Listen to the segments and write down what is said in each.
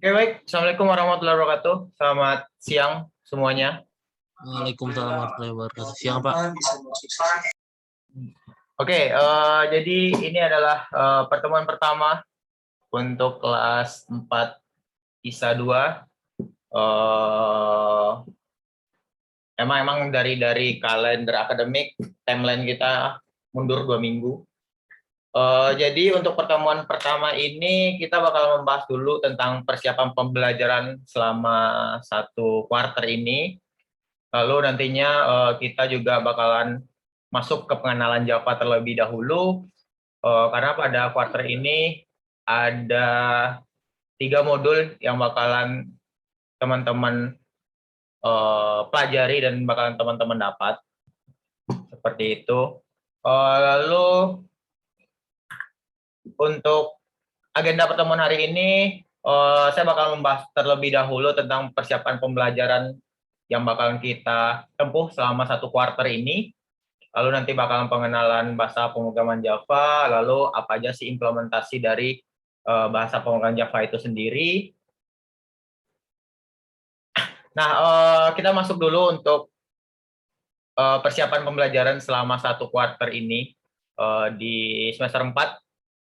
Oke, baik. Assalamualaikum warahmatullahi wabarakatuh. Selamat siang semuanya. Waalaikumsalam warahmatullahi wabarakatuh. Siang, Pak. Oke, jadi ini adalah pertemuan pertama untuk kelas 4 ISA 2. Eh, emang dari kalender akademik, timeline kita mundur 2 minggu. Jadi untuk pertemuan pertama ini kita bakal membahas dulu tentang persiapan pembelajaran selama 1 kuarter ini. Lalu nantinya kita juga bakalan masuk ke pengenalan Java terlebih dahulu, karena pada kuarter ini ada 3 modul yang bakalan teman-teman pelajari dan bakalan teman-teman dapat. Seperti itu. Lalu untuk agenda pertemuan hari ini, saya bakal membahas terlebih dahulu tentang persiapan pembelajaran yang bakalan kita tempuh selama 1 kuarter ini. Lalu nanti bakalan pengenalan bahasa pemrograman Java, lalu apa aja sih implementasi dari bahasa pemrograman Java itu sendiri. Nah, kita masuk dulu untuk persiapan pembelajaran selama 1 kuarter ini di semester 4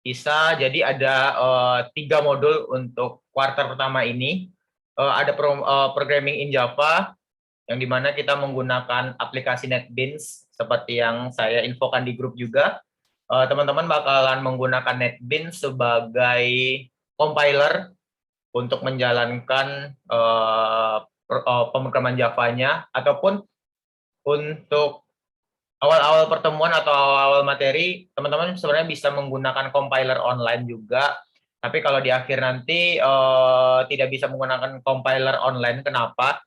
ISA. Jadi ada 3 modul untuk kuarter pertama ini. Ada programming in Java, yang dimana kita menggunakan aplikasi NetBeans, seperti yang saya infokan di grup juga. Teman-teman bakalan menggunakan NetBeans sebagai compiler untuk menjalankan pemrograman Java-nya, ataupun untuk awal-awal pertemuan atau awal materi, teman-teman sebenarnya bisa menggunakan compiler online juga. Tapi kalau di akhir nanti tidak bisa menggunakan compiler online. Kenapa?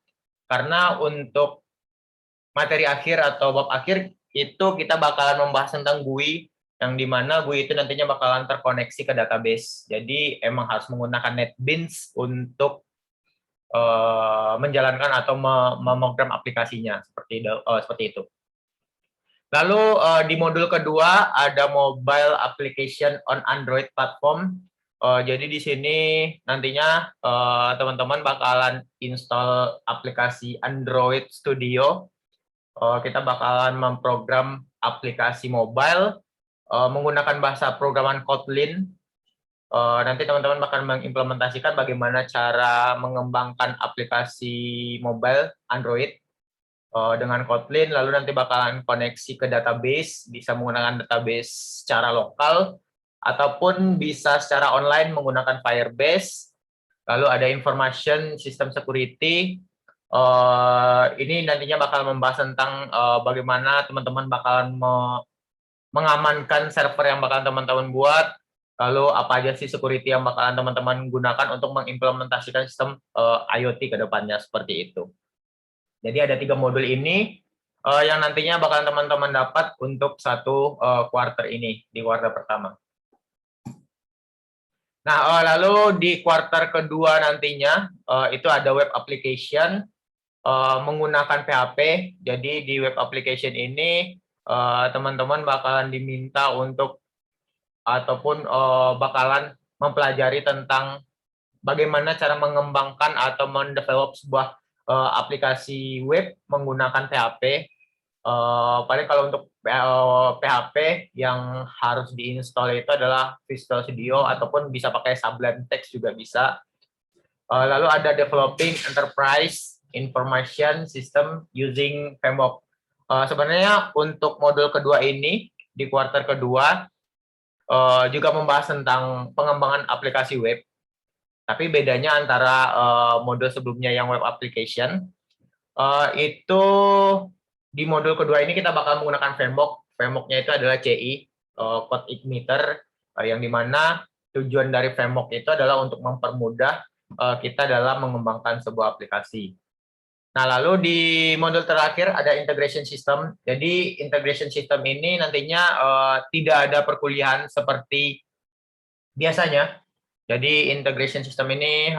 Karena untuk materi akhir atau bab akhir itu kita bakalan membahas tentang GUI, yang dimana GUI itu nantinya bakalan terkoneksi ke database. Jadi emang harus menggunakan NetBeans untuk menjalankan atau memogram aplikasinya seperti itu. Lalu di modul kedua ada mobile application on Android platform. Jadi di sini nantinya teman-teman bakalan install aplikasi Android Studio. Kita bakalan memprogram aplikasi mobile menggunakan bahasa programan Kotlin. Nanti teman-teman bakal mengimplementasikan bagaimana cara mengembangkan aplikasi mobile Android dengan Kotlin, lalu nanti bakalan koneksi ke database, bisa menggunakan database secara lokal, ataupun bisa secara online menggunakan Firebase. Lalu ada information system security. Ini nantinya bakal membahas tentang bagaimana teman-teman bakalan mengamankan server yang bakalan teman-teman buat, lalu apa aja sih security yang bakalan teman-teman gunakan untuk mengimplementasikan sistem IoT ke depannya, seperti itu. Jadi ada 3 modul ini yang nantinya bakalan teman-teman dapat untuk 1 kuarter ini, di kuarter pertama. Nah, lalu di kuarter kedua nantinya itu ada web application menggunakan PHP. Jadi di web application ini teman-teman bakalan diminta untuk ataupun bakalan mempelajari tentang bagaimana cara mengembangkan atau mendevelop sebuah aplikasi web menggunakan PHP. Paling kalau untuk PHP yang harus diinstal itu adalah Visual Studio, ataupun bisa pakai Sublime Text juga bisa. Lalu ada developing enterprise information system using framework. Sebenarnya untuk modul kedua ini di kuarter kedua juga membahas tentang pengembangan aplikasi web. Tapi bedanya antara modul sebelumnya yang web application, itu di modul kedua ini kita bakal menggunakan framework. Frameworknya itu adalah CI, Code Igniter, yang dimana tujuan dari framework itu adalah untuk mempermudah kita dalam mengembangkan sebuah aplikasi. Nah, lalu di modul terakhir ada integration system. Jadi integration system ini nantinya tidak ada perkuliahan seperti biasanya. Jadi integration system ini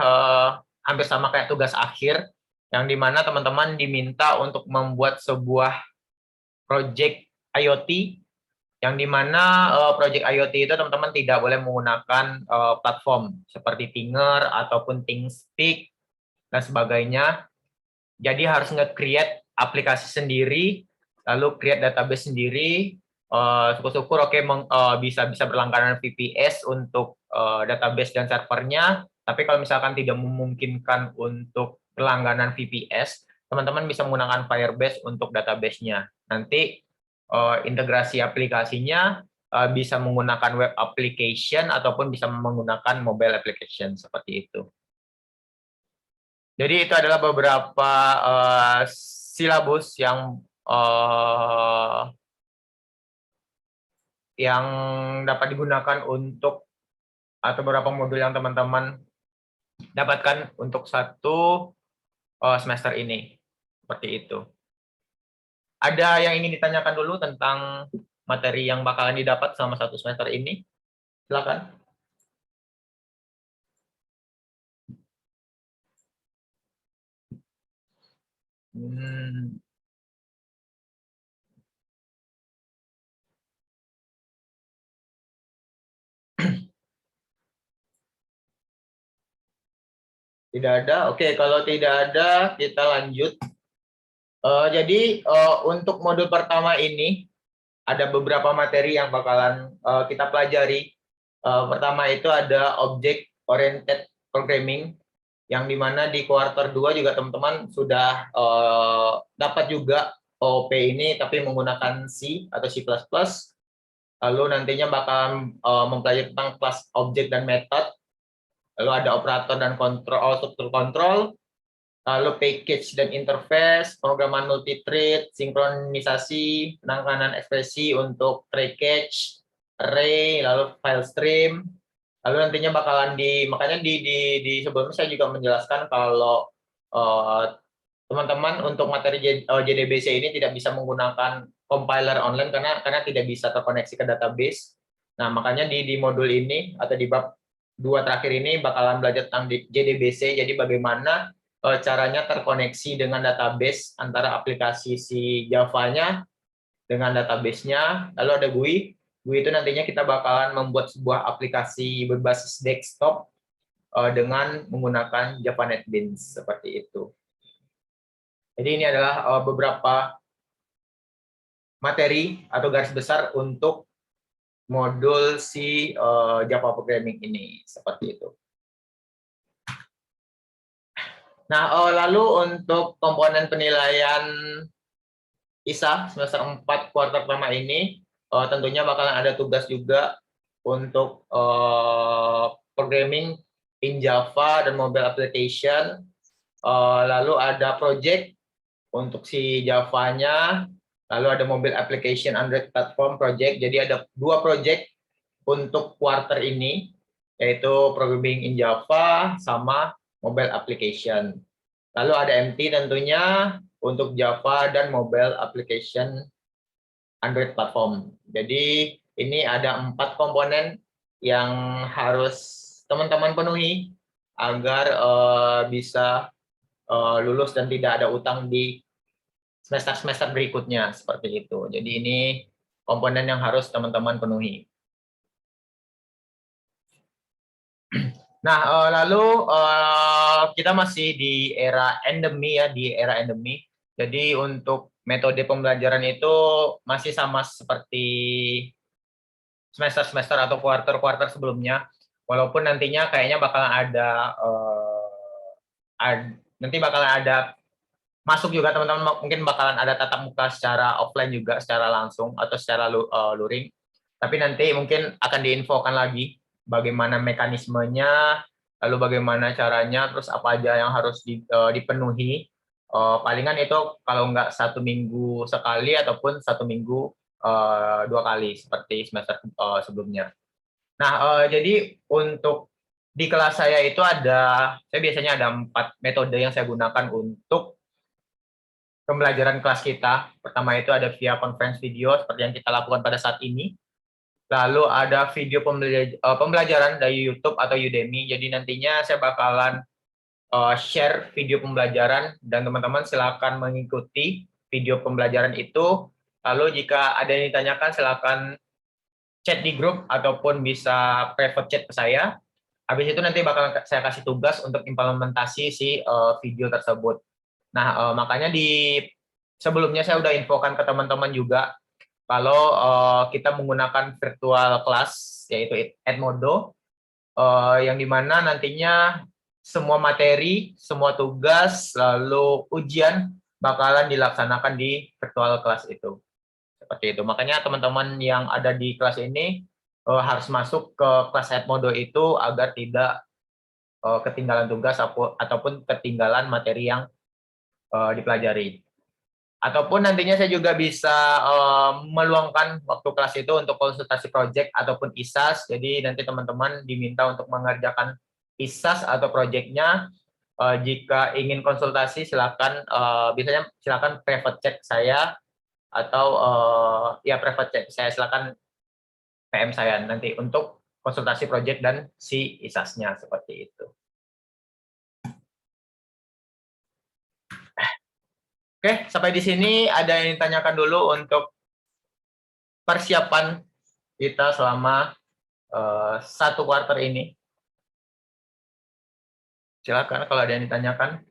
hampir sama kayak tugas akhir, yang dimana teman-teman diminta untuk membuat sebuah project IoT yang dimana project IoT itu teman-teman tidak boleh menggunakan platform seperti Thinger ataupun ThingSpeak dan sebagainya. Jadi harus nge-create aplikasi sendiri, lalu create database sendiri. Syukur-syukur bisa berlangganan VPS untuk database dan servernya. Tapi kalau misalkan tidak memungkinkan untuk berlangganan VPS, teman-teman bisa menggunakan Firebase untuk database-nya. Nanti integrasi aplikasinya bisa menggunakan web application ataupun bisa menggunakan mobile application seperti itu. Jadi itu adalah beberapa silabus yang dapat digunakan untuk atau beberapa modul yang teman-teman dapatkan untuk satu semester ini. Seperti itu. Ada yang ingin ditanyakan dulu tentang materi yang bakalan didapat selama satu semester ini? Silakan. Tidak ada. Oke, kalau tidak ada, kita lanjut. Jadi untuk modul pertama ini ada beberapa materi yang bakalan kita pelajari. Pertama itu ada Object Oriented Programming, yang dimana di kuartal 2 juga teman-teman sudah dapat juga OOP ini, tapi menggunakan C atau C++. Lalu nantinya bakalan mempelajari tentang kelas objek dan metode. Lalu ada operator dan kontrol, struktur kontrol, lalu package dan interface, programan multi-thread, sinkronisasi, penanganan ekspresi untuk package, array, lalu file stream. Lalu nantinya bakalan makanya di sebelumnya saya juga menjelaskan kalau teman-teman untuk materi JDBC ini tidak bisa menggunakan compiler online karena tidak bisa terkoneksi ke database. Nah, makanya di modul ini atau di bab 2 terakhir ini bakalan belajar tentang JDBC, jadi bagaimana caranya terkoneksi dengan database antara aplikasi si Java-nya dengan database-nya. Lalu ada GUI. GUI itu nantinya kita bakalan membuat sebuah aplikasi berbasis desktop dengan menggunakan Java NetBeans seperti itu. Jadi ini adalah beberapa materi atau garis besar untuk modul si Java Programming ini seperti itu. Nah, lalu untuk komponen penilaian ISA semester 4 kuartal pertama ini, tentunya bakalan ada tugas juga untuk programming in Java dan mobile application. Lalu ada project untuk si Java-nya, lalu ada mobile application Android platform project. Jadi ada 2 project untuk quarter ini, yaitu programming in Java sama mobile application. Lalu ada MT tentunya untuk Java dan mobile application Android platform. Jadi ini ada 4 komponen yang harus teman-teman penuhi agar bisa lulus dan tidak ada utang di semester-semester berikutnya seperti itu. Jadi ini komponen yang harus teman-teman penuhi. Nah, lalu kita masih di era endemi ya, di era endemi. Jadi untuk metode pembelajaran itu masih sama seperti semester-semester atau kuarter-kuarter sebelumnya. Walaupun nantinya kayaknya bakalan nanti bakalan ada masuk juga teman-teman, mungkin bakalan ada tatap muka secara offline juga, secara langsung atau secara luring. Tapi nanti mungkin akan diinfokan lagi bagaimana mekanismenya, lalu bagaimana caranya, terus apa aja yang harus dipenuhi. Palingan itu kalau nggak 1 minggu sekali ataupun 1 minggu 2 kali seperti semester sebelumnya. Nah, jadi untuk di kelas saya itu saya biasanya ada 4 metode yang saya gunakan untuk pembelajaran kelas kita. Pertama itu ada via conference video seperti yang kita lakukan pada saat ini. Lalu ada video pembelajaran dari YouTube atau Udemy. Jadi nantinya saya bakalan share video pembelajaran dan teman-teman silakan mengikuti video pembelajaran itu. Lalu jika ada yang ditanyakan silakan chat di grup ataupun bisa private chat ke saya. Habis itu nanti bakal saya kasih tugas untuk implementasi si video tersebut. Nah, makanya di sebelumnya saya udah infokan ke teman-teman juga kalau kita menggunakan virtual class yaitu Edmodo, yang dimana nantinya semua materi, semua tugas, lalu ujian bakalan dilaksanakan di virtual class itu. Seperti itu. Makanya teman-teman yang ada di kelas ini harus masuk ke kelas Edmodo itu agar tidak ketinggalan tugas ataupun ketinggalan materi yang dipelajari. Ataupun nantinya saya juga bisa meluangkan waktu kelas itu untuk konsultasi project ataupun ISAS. Jadi nanti teman-teman diminta untuk mengerjakan ISAS atau projectnya. Jika ingin konsultasi silakan, biasanya silakan private chat saya atau ya private chat saya, silakan PM saya nanti untuk konsultasi project dan si ISAS-nya seperti itu. Oke, sampai di sini ada yang ditanyakan dulu untuk persiapan kita selama 1 kuartal ini. Silakan kalau ada yang ditanyakan.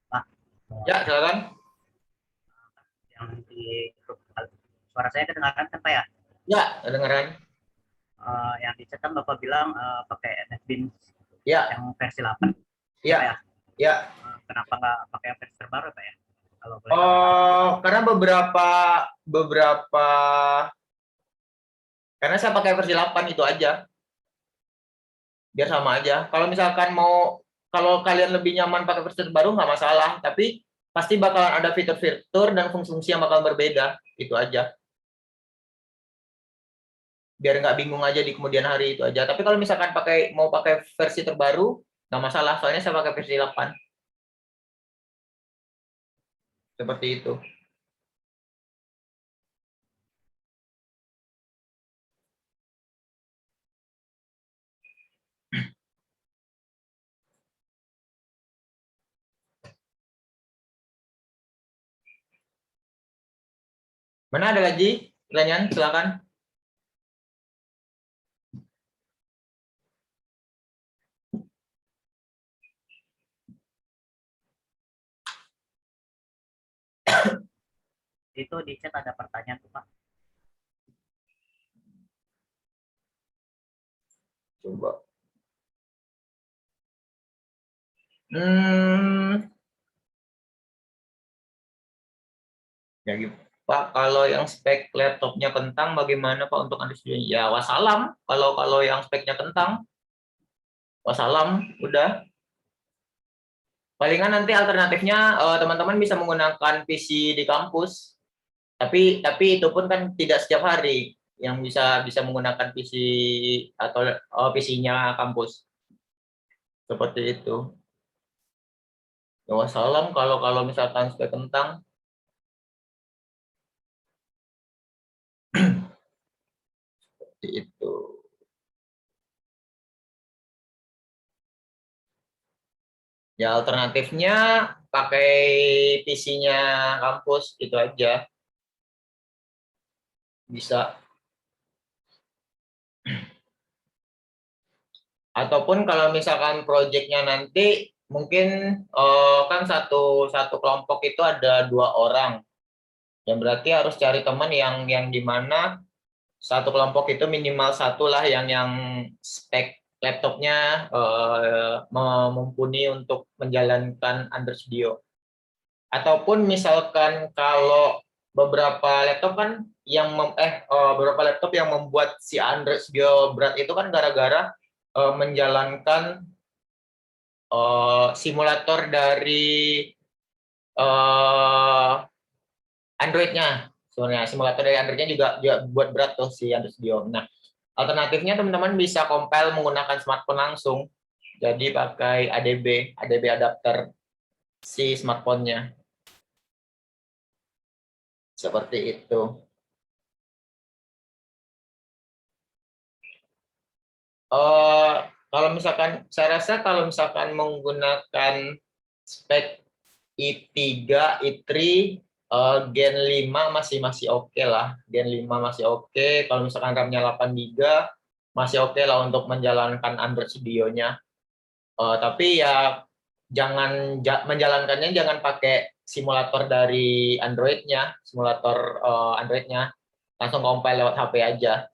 Pak, Ya, silakan. yang di grup suara saya kedengaran kan Pak ya? Ya, kedengaran. Yang di chat kan Bapak bilang pakai NetBeans Ya, yang versi 8. ya, Pak ya? ya. Kenapa nggak pakai yang versi terbaru Pak ya? Kalau boleh tahu. Karena karena saya pakai versi 8 itu aja. Biar sama aja. Kalau misalkan kalau kalian lebih nyaman pakai versi terbaru nggak masalah, tapi pasti bakalan ada fitur-fitur dan fungsi-fungsi yang bakal berbeda, itu aja. Biar nggak bingung aja di kemudian hari itu aja. Tapi kalau misalkan mau pakai versi terbaru, nggak masalah, soalnya saya pakai versi 8. Seperti itu. Mana ada lagi pertanyaan? Silakan. Itu di chat ada pertanyaan tuh Pak. Coba. Ya gitu. Pak, kalau yang spek laptopnya kentang, bagaimana Pak untuk Anda studio? Ya wassalam. Kalau yang speknya kentang, wassalam, udah. Palingan nanti alternatifnya teman-teman bisa menggunakan PC di kampus. Tapi itu pun kan tidak setiap hari yang bisa menggunakan PC atau PC-nya kampus. Seperti itu. Ya wassalam kalau misalkan spek kentang. Seperti itu. Ya alternatifnya pakai PC-nya kampus itu aja. Bisa. Ataupun kalau misalkan proyeknya nanti mungkin kan satu kelompok itu ada 2 orang. Ya berarti harus cari teman yang dimana satu kelompok itu minimal 1 lah yang spek laptopnya mumpuni untuk menjalankan Android Studio. Ataupun misalkan kalau beberapa laptop kan beberapa laptop yang membuat si Android Studio berat itu kan gara-gara menjalankan simulator dari Android-nya. Sebenarnya simulator dari Android-nya juga buat berat tuh si Android Studio. Nah, alternatifnya teman-teman bisa compile menggunakan smartphone langsung. Jadi pakai ADB adapter. si smartphone-nya. Seperti itu. Kalau misalkan, saya rasa kalau misalkan menggunakan spek i3, i3, Gen 5 masih masih oke lah. Gen 5 masih oke. Kalau misalkan RAM-nya 8 GB, masih oke lah untuk menjalankan Android Studio-nya. Tapi ya menjalankannya jangan pakai simulator dari Android-nya, simulator Android-nya. Langsung compile lewat HP aja.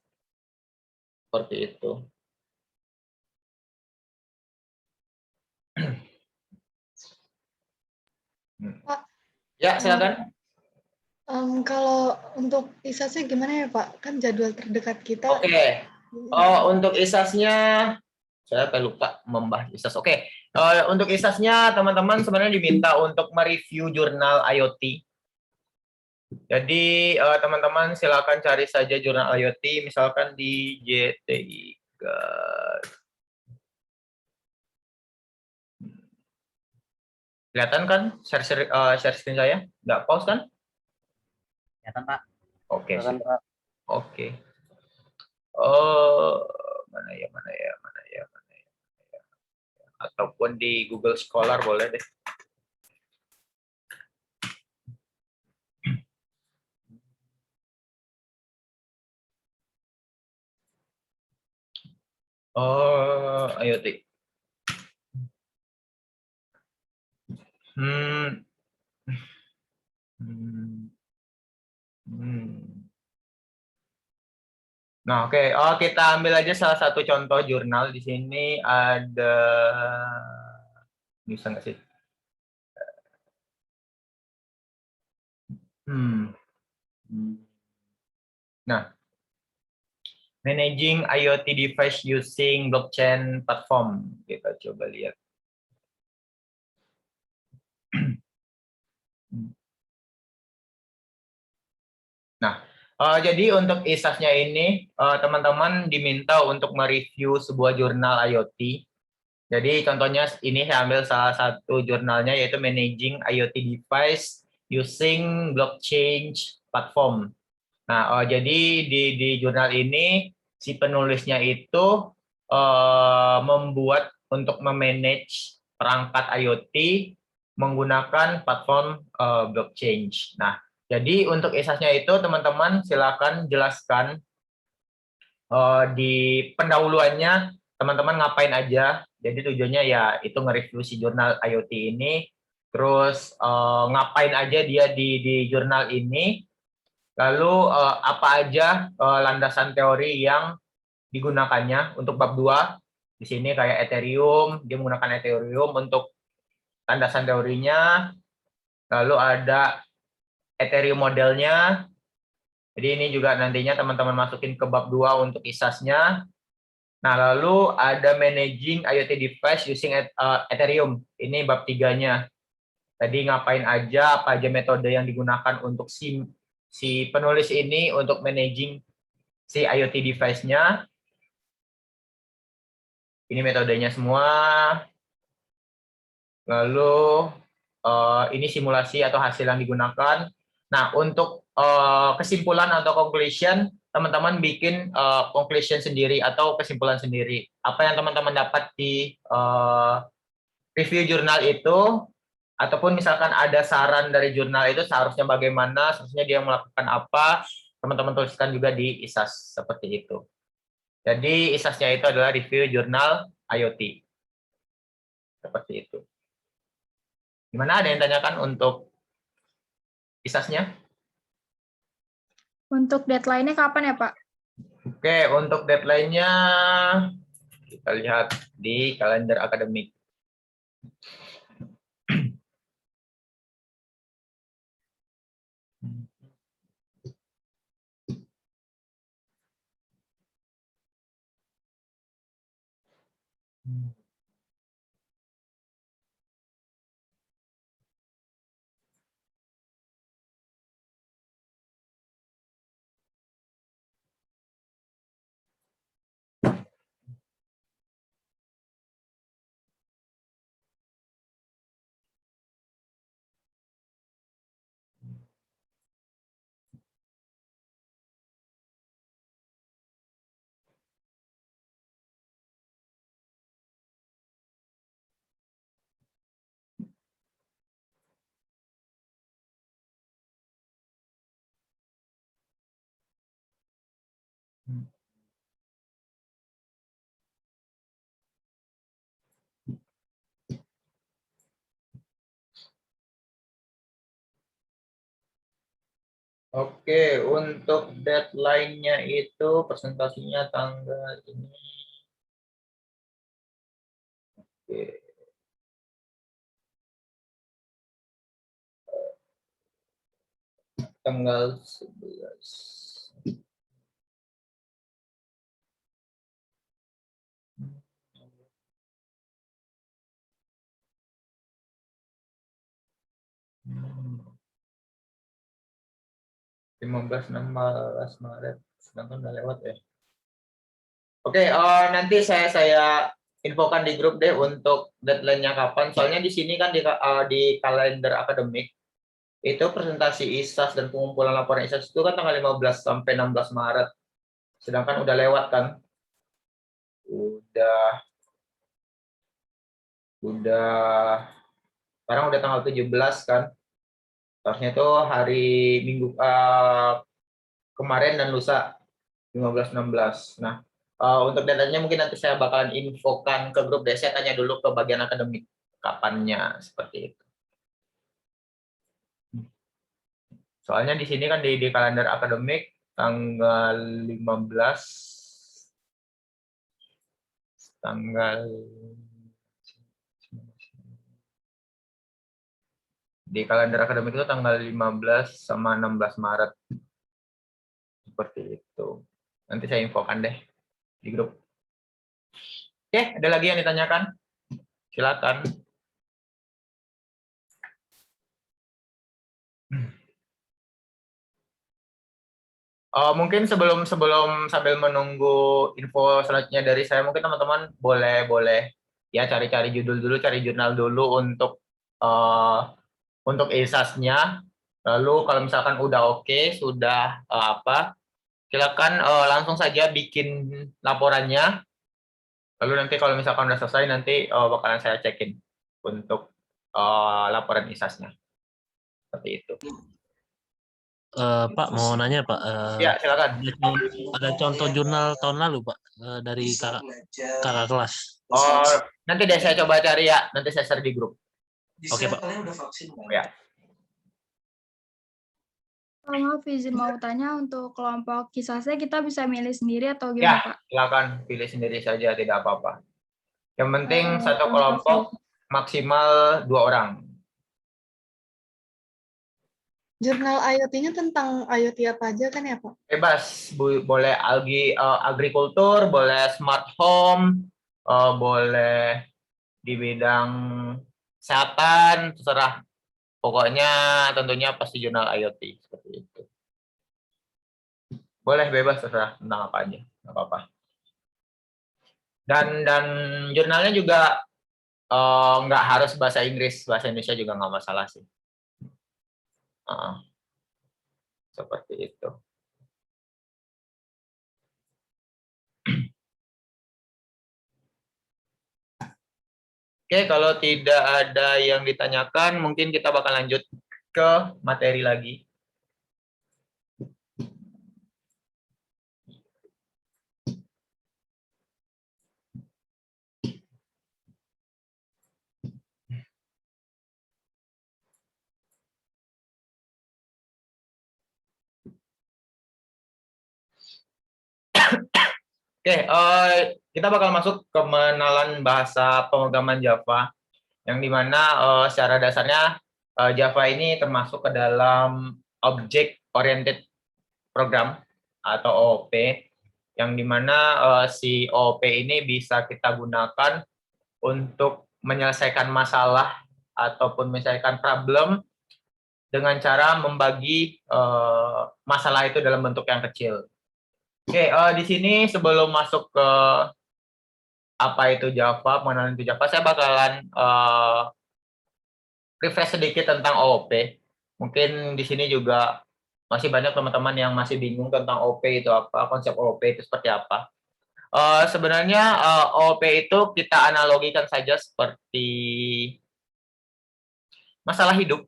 Seperti itu. Pak, Ya, silakan. kalau untuk ISASnya gimana ya Pak? Kan jadwal terdekat kita. Oke. Untuk ISAS-nya, saya lupa membahas ISAS. Oke. Untuk ISAS-nya, teman-teman sebenarnya diminta untuk mereview jurnal IoT. Jadi, teman-teman silakan cari saja jurnal IoT, misalkan di JTI. Kelihatan kan share screen saya? Nggak pause kan? Kelihatan, Pak. Oke. Silakan, Pak. Oke. Oh, mana ya. Ataupun di Google Scholar boleh deh. Oh, IoT. Hmm. Hmm. Hmm. Nah, oke. Kita ambil aja salah satu contoh jurnal. Di sini ada, bisa nggak sih? Nah, managing IoT device using blockchain platform. Kita coba lihat. Nah, jadi untuk ISAS-nya ini, teman-teman diminta untuk mereview sebuah jurnal IoT. Jadi contohnya ini saya ambil salah satu jurnalnya, yaitu Managing IoT Device Using Blockchain Platform. Nah, jadi di jurnal ini si penulisnya itu membuat untuk memanage perangkat IoT menggunakan platform blockchain. Nah, jadi untuk ISAS-nya itu teman-teman silakan jelaskan di pendahuluannya teman-teman ngapain aja. Jadi tujuannya ya itu nge-review si jurnal IoT ini, terus ngapain aja dia di jurnal ini, lalu apa aja landasan teori yang digunakannya untuk bab 2. Di sini kayak Ethereum, dia menggunakan Ethereum untuk landasan teorinya, lalu ada Ethereum modelnya. Jadi ini juga nantinya teman-teman masukin ke bab 2 untuk ISAS-nya. Nah, lalu ada managing IoT device using Ethereum. Ini bab 3-nya. Tadi ngapain aja, apa aja metode yang digunakan untuk si penulis ini untuk managing si IoT device-nya. Ini metodenya semua. Lalu ini simulasi atau hasil yang digunakan. Nah, untuk kesimpulan atau conclusion, teman-teman bikin conclusion sendiri atau kesimpulan sendiri. Apa yang teman-teman dapat di review jurnal itu, ataupun misalkan ada saran dari jurnal itu seharusnya bagaimana, seharusnya dia melakukan apa, teman-teman tuliskan juga di ISAS seperti itu. Jadi ISAS-nya itu adalah review jurnal IoT. Seperti itu. Gimana, ada yang tanyakan untuk ISAS-nya? Untuk deadline-nya kapan ya, Pak? Oke, untuk deadline-nya kita lihat di kalender akademik. Oke, untuk deadline-nya itu presentasinya tanggal ini. Oke. Tanggal 11. Hmm. 15-16 Maret, sedangkan udah lewat ya. Oke, nanti saya infokan di grup deh untuk deadline-nya kapan. Soalnya di sini kan di kalender akademik itu presentasi ISAS dan pengumpulan laporan ISAS itu kan tanggal 15 sampai 16 Maret. Sedangkan udah lewat kan. Udah sekarang udah tanggal 17 kan. Harusnya itu hari Minggu kemarin dan lusa 15-16. Nah, untuk datanya mungkin nanti saya bakalan infokan ke grup deh. Saya tanya dulu ke bagian akademik kapannya seperti itu. Soalnya di sini kan di kalender akademik tanggal 15 di kalender akademik itu tanggal 15 sama 16 Maret. Seperti itu. Nanti saya infokan deh di grup. Oke, ada lagi yang ditanyakan? Silakan. Mungkin sebelum sambil menunggu info selanjutnya dari saya, mungkin teman-teman boleh ya cari-cari judul dulu, cari jurnal dulu untuk ISAS-nya. Lalu kalau misalkan udah oke, sudah silakan langsung saja bikin laporannya. Lalu nanti kalau misalkan udah selesai, nanti bakalan saya cekin untuk laporan ISAS-nya. Seperti itu. Pak mau nanya Pak, Ya, silakan. ada contoh jurnal tahun lalu Pak dari kakak kelas. Nanti deh saya coba cari ya. Nanti saya share di grup. Oke Pak. Ya. Maaf izin mau tanya untuk kelompok kisahnya kita bisa milih sendiri atau Ya, gimana Pak? silakan pilih sendiri saja, tidak apa-apa. Yang penting satu terima kelompok kasih. maksimal 2 orang. Jurnal IoT-nya tentang IoT apa aja kan ya, Pak? Bebas, boleh agrikultur, boleh smart home, boleh di bidang kesehatan, terserah. Pokoknya tentunya pasti jurnal IoT seperti itu. Boleh bebas terserah tentang apa aja, nggak apa-apa. Dan jurnalnya juga nggak harus bahasa Inggris, bahasa Indonesia juga nggak masalah sih. Seperti itu. Oke, kalau tidak ada yang ditanyakan, mungkin kita bakal lanjut ke materi lagi. Oke, kita bakal masuk ke pengenalan bahasa pemrograman Java, yang dimana secara dasarnya Java ini termasuk ke dalam Object Oriented Program atau OOP, yang dimana si OOP ini bisa kita gunakan untuk menyelesaikan masalah ataupun menyelesaikan problem dengan cara membagi masalah itu dalam bentuk yang kecil. Oke, di sini sebelum masuk ke apa itu Java, mengenal itu Java, saya bakalan refresh sedikit tentang OOP. Mungkin di sini juga masih banyak teman-teman yang masih bingung tentang OOP itu apa, konsep OOP itu seperti apa. Sebenarnya OOP itu kita analogikan saja seperti masalah hidup.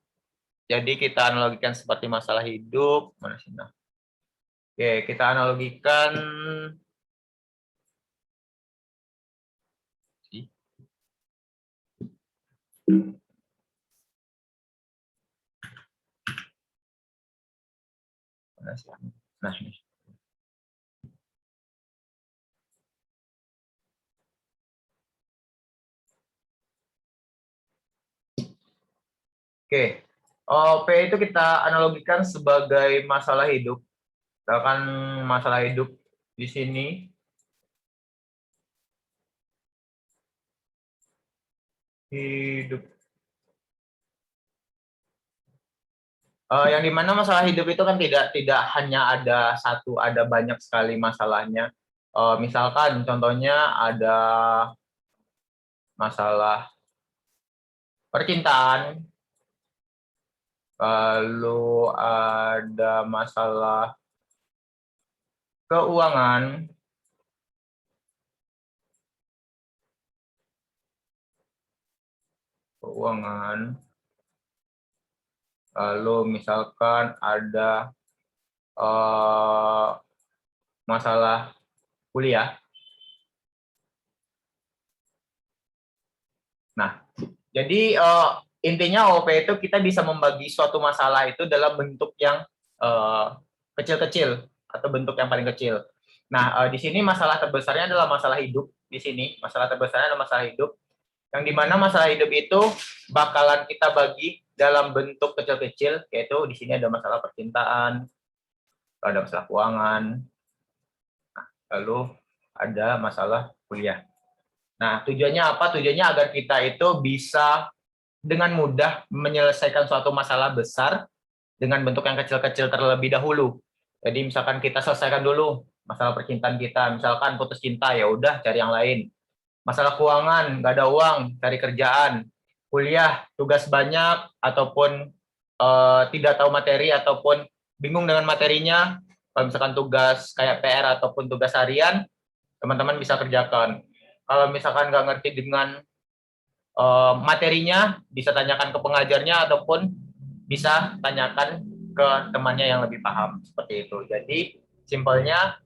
Jadi kita analogikan seperti masalah hidup. Mana sih? Nah. Oke, kita analogikan Nah, ini. Oke, OP itu kita analogikan sebagai masalah hidup. Misalkan masalah hidup di sini hidup. Yang dimana masalah hidup itu kan tidak hanya ada satu, ada banyak sekali masalahnya. Misalkan contohnya ada masalah percintaan, lalu ada masalah keuangan, lalu misalkan ada masalah kuliah. Nah, jadi intinya OP itu kita bisa membagi suatu masalah itu dalam bentuk yang kecil-kecil atau bentuk yang paling kecil. Nah, di sini masalah terbesarnya adalah masalah hidup. Di sini masalah terbesarnya adalah masalah hidup, yang dimana masalah hidup itu bakalan kita bagi dalam bentuk kecil-kecil, yaitu di sini ada masalah percintaan, ada masalah keuangan, lalu ada masalah kuliah. Nah, tujuannya apa? Tujuannya agar kita itu bisa dengan mudah menyelesaikan suatu masalah besar dengan bentuk yang kecil-kecil terlebih dahulu. Jadi misalkan kita selesaikan dulu masalah percintaan kita, misalkan putus cinta, ya udah cari yang lain. Masalah keuangan, nggak ada uang, cari kerjaan. Kuliah, tugas banyak, ataupun tidak tahu materi, ataupun bingung dengan materinya. Kalau misalkan tugas kayak PR ataupun tugas harian, teman-teman bisa kerjakan. Kalau misalkan nggak ngerti dengan materinya, bisa tanyakan ke pengajarnya, ataupun bisa tanyakan ke temannya yang lebih paham. Seperti itu. Jadi, simpelnya,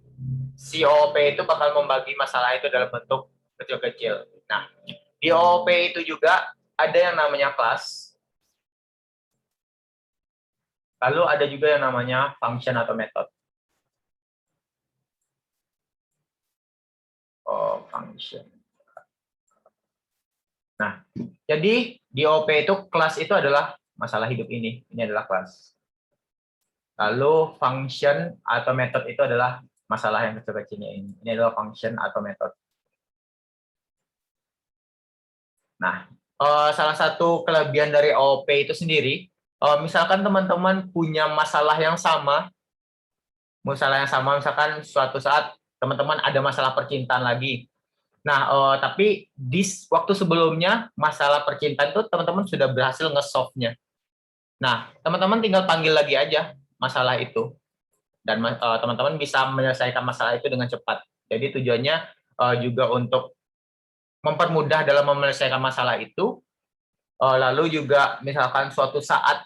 si OOP itu bakal membagi masalah itu dalam bentuk kecil-kecil. Nah, di OOP itu juga ada yang namanya kelas, lalu ada juga yang namanya function atau method. Oh, function. Nah, jadi di OOP itu kelas itu adalah masalah hidup ini adalah kelas. Lalu function atau method itu adalah masalah yang kecil-kecilnya ini adalah function atau method. Nah, salah satu kelebihan dari OOP itu sendiri, misalkan teman-teman punya masalah yang sama, misalkan suatu saat teman-teman ada masalah percintaan lagi. Nah, tapi di waktu sebelumnya masalah percintaan itu teman-teman sudah berhasil nge-solve-nya. Nah, teman-teman tinggal panggil lagi aja masalah itu, dan teman-teman bisa menyelesaikan masalah itu dengan cepat. Jadi tujuannya juga untuk mempermudah dalam menyelesaikan masalah itu. Lalu juga misalkan suatu saat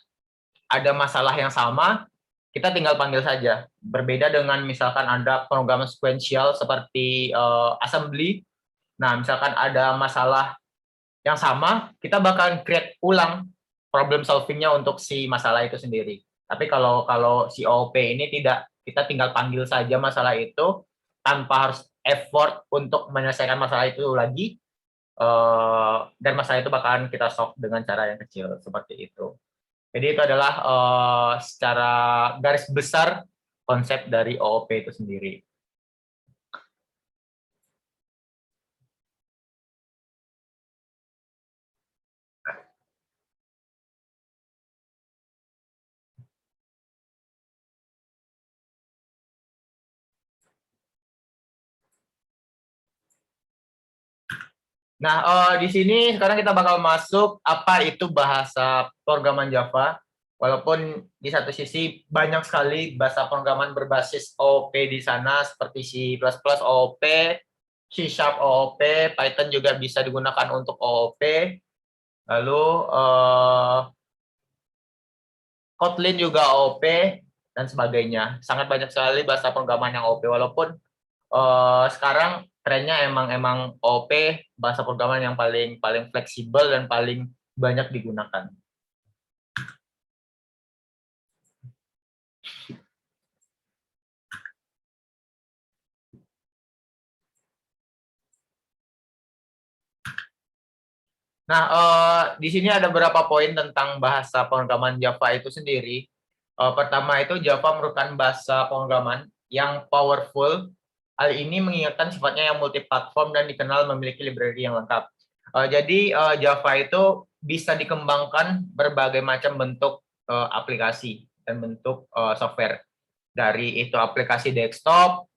ada masalah yang sama, kita tinggal panggil saja. Berbeda dengan misalkan ada program sequential seperti assembly. Nah, misalkan ada masalah yang sama, kita bakal create ulang problem solving-nya untuk si masalah itu sendiri. Tapi kalau si OOP ini tidak, kita tinggal panggil saja masalah itu tanpa harus effort untuk menyelesaikan masalah itu lagi, dan masalah itu bakalan kita solve dengan cara yang kecil seperti itu. Jadi itu adalah secara garis besar konsep dari OOP itu sendiri. Nah, di sini sekarang kita bakal masuk apa itu bahasa programan Java. Walaupun di satu sisi banyak sekali bahasa programan berbasis OOP di sana, seperti C++ OOP, C# OOP, Python juga bisa digunakan untuk OOP. Lalu Kotlin juga OOP dan sebagainya. Sangat banyak sekali bahasa programan yang OOP, walaupun sekarang trennya emang OOP, bahasa programan yang paling fleksibel dan paling banyak digunakan. Nah, di sini ada beberapa poin tentang bahasa pemrograman Java itu sendiri. Pertama itu Java merupakan bahasa pemrograman yang powerful. Hal ini mengingatkan sifatnya yang multiplatform dan dikenal memiliki library yang lengkap. Jadi Java itu bisa dikembangkan berbagai macam bentuk aplikasi dan bentuk software. Dari itu aplikasi desktop,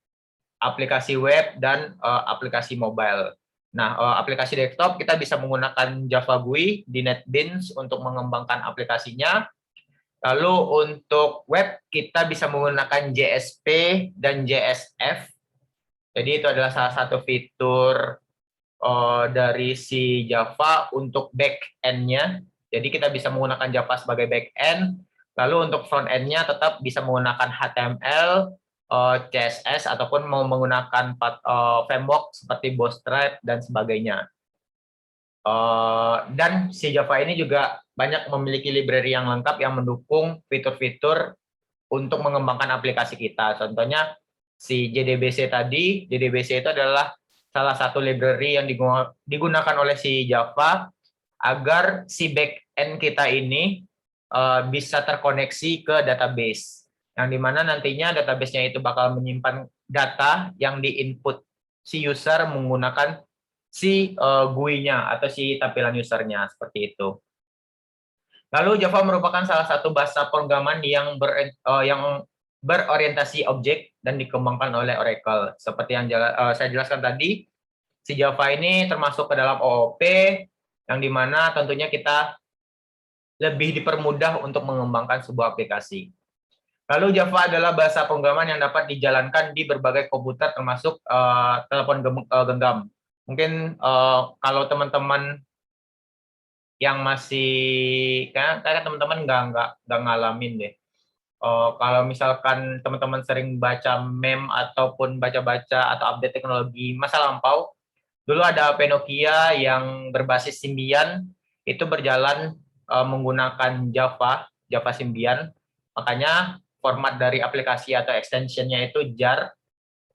aplikasi web, dan aplikasi mobile. Nah, aplikasi desktop kita bisa menggunakan Java GUI di NetBeans untuk mengembangkan aplikasinya. Lalu untuk web kita bisa menggunakan JSP dan JSF. Jadi itu adalah salah satu fitur dari si Java untuk back-end-nya. Jadi kita bisa menggunakan Java sebagai back-end. Lalu untuk front-end-nya tetap bisa menggunakan HTML, CSS, ataupun mau menggunakan framework seperti Bootstrap dan sebagainya. Dan si Java ini juga banyak memiliki library yang lengkap yang mendukung fitur-fitur untuk mengembangkan aplikasi kita. Contohnya si JDBC tadi, JDBC itu adalah salah satu library yang digunakan oleh si Java agar si back-end kita ini bisa terkoneksi ke database. Yang dimana nantinya database-nya itu bakal menyimpan data yang di-input si user menggunakan si GUI-nya atau si tampilan usernya, seperti itu. Lalu Java merupakan salah satu bahasa pemrograman yang berorientasi objek dan dikembangkan oleh Oracle. Seperti yang saya jelaskan tadi, si Java ini termasuk ke dalam OOP, yang dimana tentunya kita lebih dipermudah untuk mengembangkan sebuah aplikasi. Lalu Java adalah bahasa pemrograman yang dapat dijalankan di berbagai komputer termasuk telepon genggam. Mungkin kalau teman-teman yang masih kayak teman-teman nggak ngalamin deh. Kalau misalkan teman-teman sering baca meme ataupun baca-baca atau update teknologi masa lampau, dulu ada HP Nokia yang berbasis Symbian itu berjalan menggunakan Java Symbian. Makanya format dari aplikasi atau extension-nya itu jar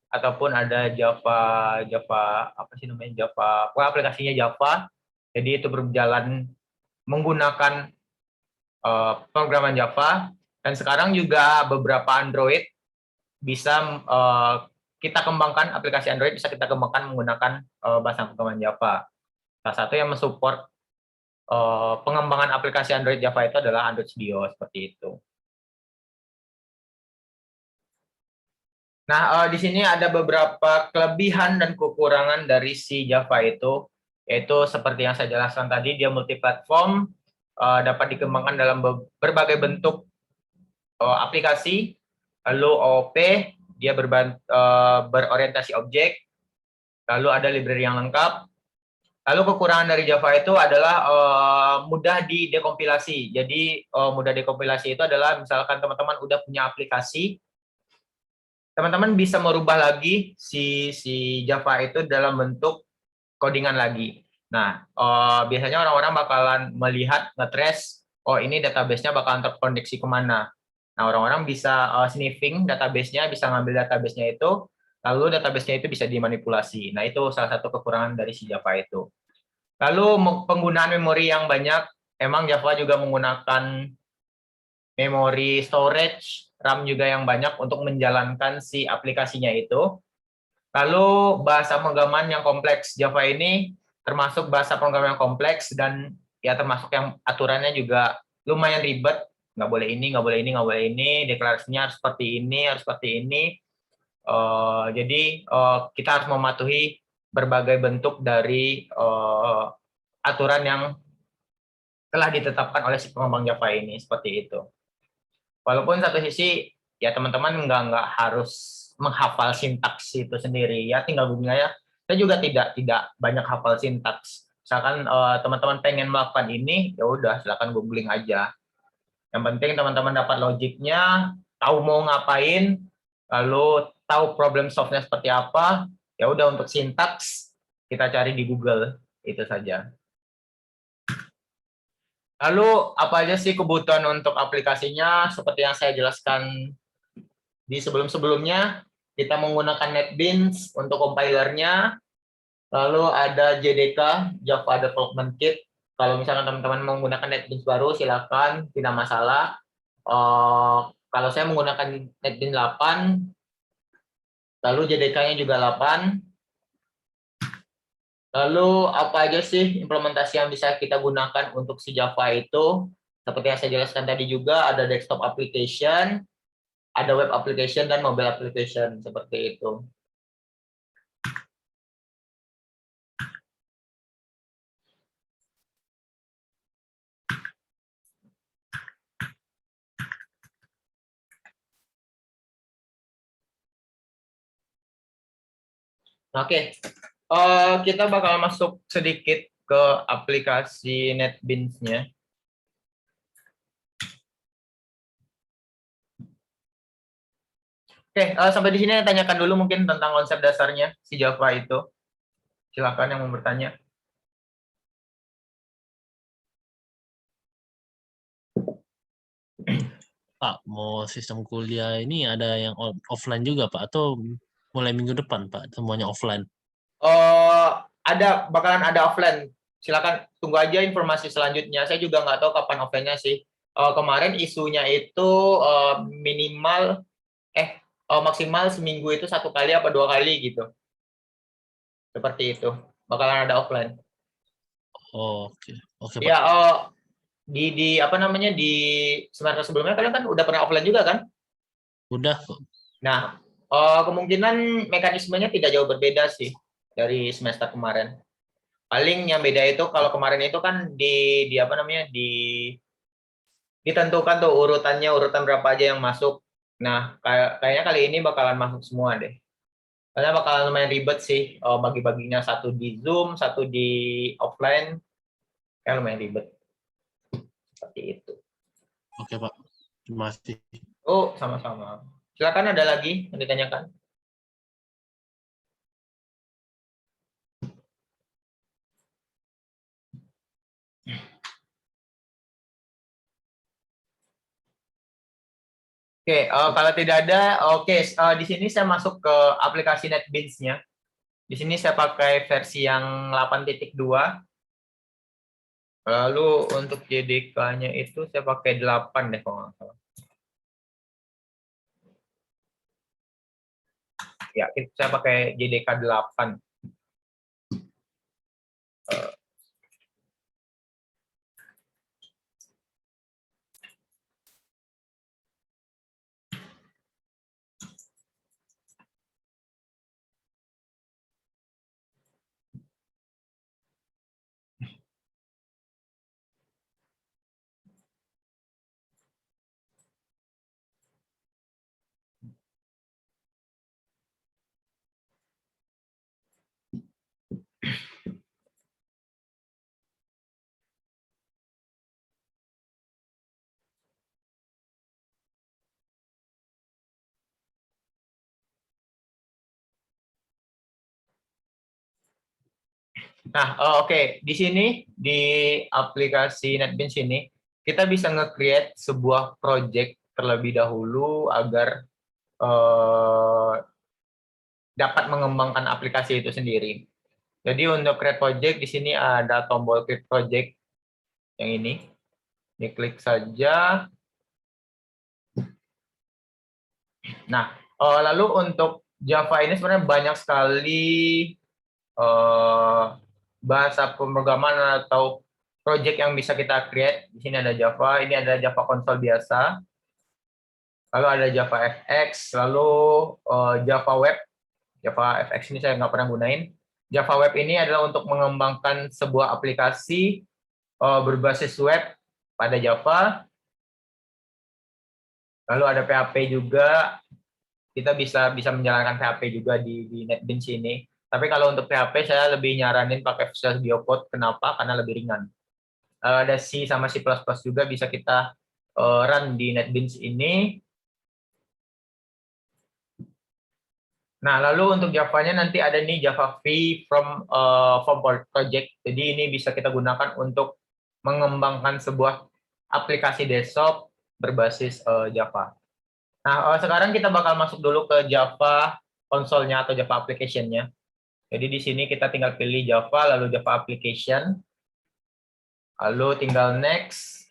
ataupun ada Java apa sih namanya aplikasinya Java. Jadi itu berjalan menggunakan pemrograman Java, dan sekarang juga beberapa Android bisa kita kembangkan, aplikasi Android bisa kita kembangkan menggunakan bahasa pemrograman Java. Salah satu yang mensupport pengembangan aplikasi Android Java itu adalah Android Studio, seperti itu. Nah, di sini ada beberapa kelebihan dan kekurangan dari si Java itu, yaitu seperti yang saya jelaskan tadi, dia multiplatform, dapat dikembangkan dalam berbagai bentuk aplikasi. Lalu OOP, dia berorientasi objek. Lalu ada library yang lengkap. Lalu kekurangan dari Java itu adalah mudah didekompilasi. Jadi mudah dekompilasi itu adalah misalkan teman-teman udah punya aplikasi, teman-teman bisa merubah lagi si Java itu dalam bentuk codingan lagi. Nah, biasanya orang-orang bakalan melihat, nge-trace, oh ini database-nya bakalan terkoneksi kemana. Nah, orang-orang bisa sniffing database-nya, bisa ngambil database-nya itu, lalu database-nya itu bisa dimanipulasi. Nah, itu salah satu kekurangan dari si Java itu. Lalu penggunaan memori yang banyak, emang Java juga menggunakan memori storage, RAM juga yang banyak untuk menjalankan si aplikasinya itu. Lalu bahasa pemrograman yang kompleks, Java ini termasuk bahasa pemrograman yang kompleks dan ya termasuk yang aturannya juga lumayan ribet. Nggak boleh ini, nggak boleh ini, nggak boleh ini, deklarasinya harus seperti ini, harus seperti ini. Jadi kita harus mematuhi berbagai bentuk dari aturan yang telah ditetapkan oleh si pengembang Java ini, seperti itu. Walaupun satu sisi ya teman-teman nggak harus menghafal sintaks itu sendiri, ya tinggal googling aja. Saya juga tidak banyak hafal sintaks. Misalkan teman-teman pengen melakukan ini, ya udah silakan googling aja. Yang penting teman-teman dapat logiknya, tahu mau ngapain, lalu tahu problem solve-nya seperti apa. Ya udah, untuk sintaks kita cari di Google, itu saja. Lalu apa aja sih kebutuhan untuk aplikasinya? Seperti yang saya jelaskan di sebelum-sebelumnya, kita menggunakan NetBeans untuk compilernya. Lalu ada JDK, Java Development Kit. Kalau misalkan teman-teman menggunakan NetBeans baru, silakan, tidak masalah. Kalau saya menggunakan NetBeans 8, lalu JDK-nya juga 8. Lalu apa aja sih implementasi yang bisa kita gunakan untuk si Java itu? Seperti yang saya jelaskan tadi juga, ada desktop application, ada web application, dan mobile application, seperti itu. Oke, kita bakal masuk sedikit ke aplikasi NetBeans-nya. Oke, sampai di sini tanyakan dulu mungkin tentang konsep dasarnya si Java itu. Silakan yang mau bertanya. Pak, mau sistem kuliah ini ada yang offline juga, Pak, atau mulai minggu depan, Pak, semuanya offline? Bakalan ada offline. Silakan tunggu aja informasi selanjutnya. Saya juga nggak tahu kapan offline-nya sih. Kemarin isunya itu maksimal seminggu itu 1 kali apa 2 kali gitu. Seperti itu. Bakalan ada offline. Oh, oke, Pak. Ya, di apa namanya, di semester sebelumnya kalian kan udah pernah offline juga kan? Udah, Pak. Nah, kemungkinan mekanismenya tidak jauh berbeda sih dari semester kemarin. Paling yang beda itu kalau kemarin itu kan di apa namanya, ditentukan tuh urutannya, urutan berapa aja yang masuk. Nah, kayaknya kali ini bakalan masuk semua deh. Karena bakalan lumayan ribet sih, bagi-baginya, satu di Zoom, satu di offline, kayak lumayan ribet. Seperti itu. Oke, Pak. Terima kasih. Oh, sama-sama. Silakan, ada lagi yang ditanyakan. Oke, kalau tidak ada, oke, di sini saya masuk ke aplikasi NetBeans-nya. Di sini saya pakai versi yang 8.2. Lalu untuk JDK-nya itu saya pakai 8 deh kalau nggak salah. Ya, saya pakai JDK 8. Nah, oke. Di sini, di aplikasi NetBeans ini, kita bisa nge-create sebuah project terlebih dahulu agar dapat mengembangkan aplikasi itu sendiri. Jadi untuk create project, di sini ada tombol create project yang ini. Diklik saja. Nah, lalu untuk Java ini sebenarnya banyak sekali bahasa pemrograman atau project yang bisa kita create. Di sini ada Java, ini ada Java konsol biasa, lalu ada Java FX, lalu Java Web. Java FX ini saya nggak pernah gunain. Java Web ini adalah untuk mengembangkan sebuah aplikasi berbasis web pada Java. Lalu ada PHP juga, kita bisa menjalankan PHP juga di NetBeans ini. Tapi kalau untuk PHP saya lebih nyaranin pakai Visual Studio Code. Kenapa? Karena lebih ringan. Ada C sama C++ juga bisa kita run di NetBeans ini. Nah, lalu untuk Java-nya nanti ada nih Java V from project. Jadi ini bisa kita gunakan untuk mengembangkan sebuah aplikasi desktop berbasis Java. Nah, sekarang kita bakal masuk dulu ke Java konsolnya atau Java application-nya. Jadi di sini kita tinggal pilih Java, lalu Java application. Lalu tinggal next.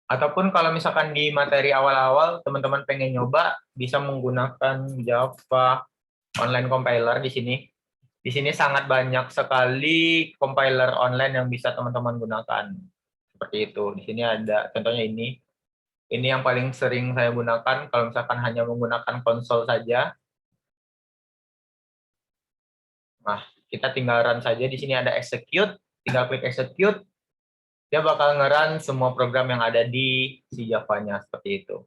Ataupun kalau misalkan di materi awal-awal teman-teman pengen nyoba, bisa menggunakan Java Online Compiler di sini. Di sini sangat banyak sekali compiler online yang bisa teman-teman gunakan. Seperti itu. Di sini ada contohnya ini. Ini yang paling sering saya gunakan kalau misalkan hanya menggunakan konsol saja. Nah, kita tinggal run saja. Di sini ada execute, tinggal klik execute. Dia bakal nge-run semua program yang ada di si Java-nya seperti itu.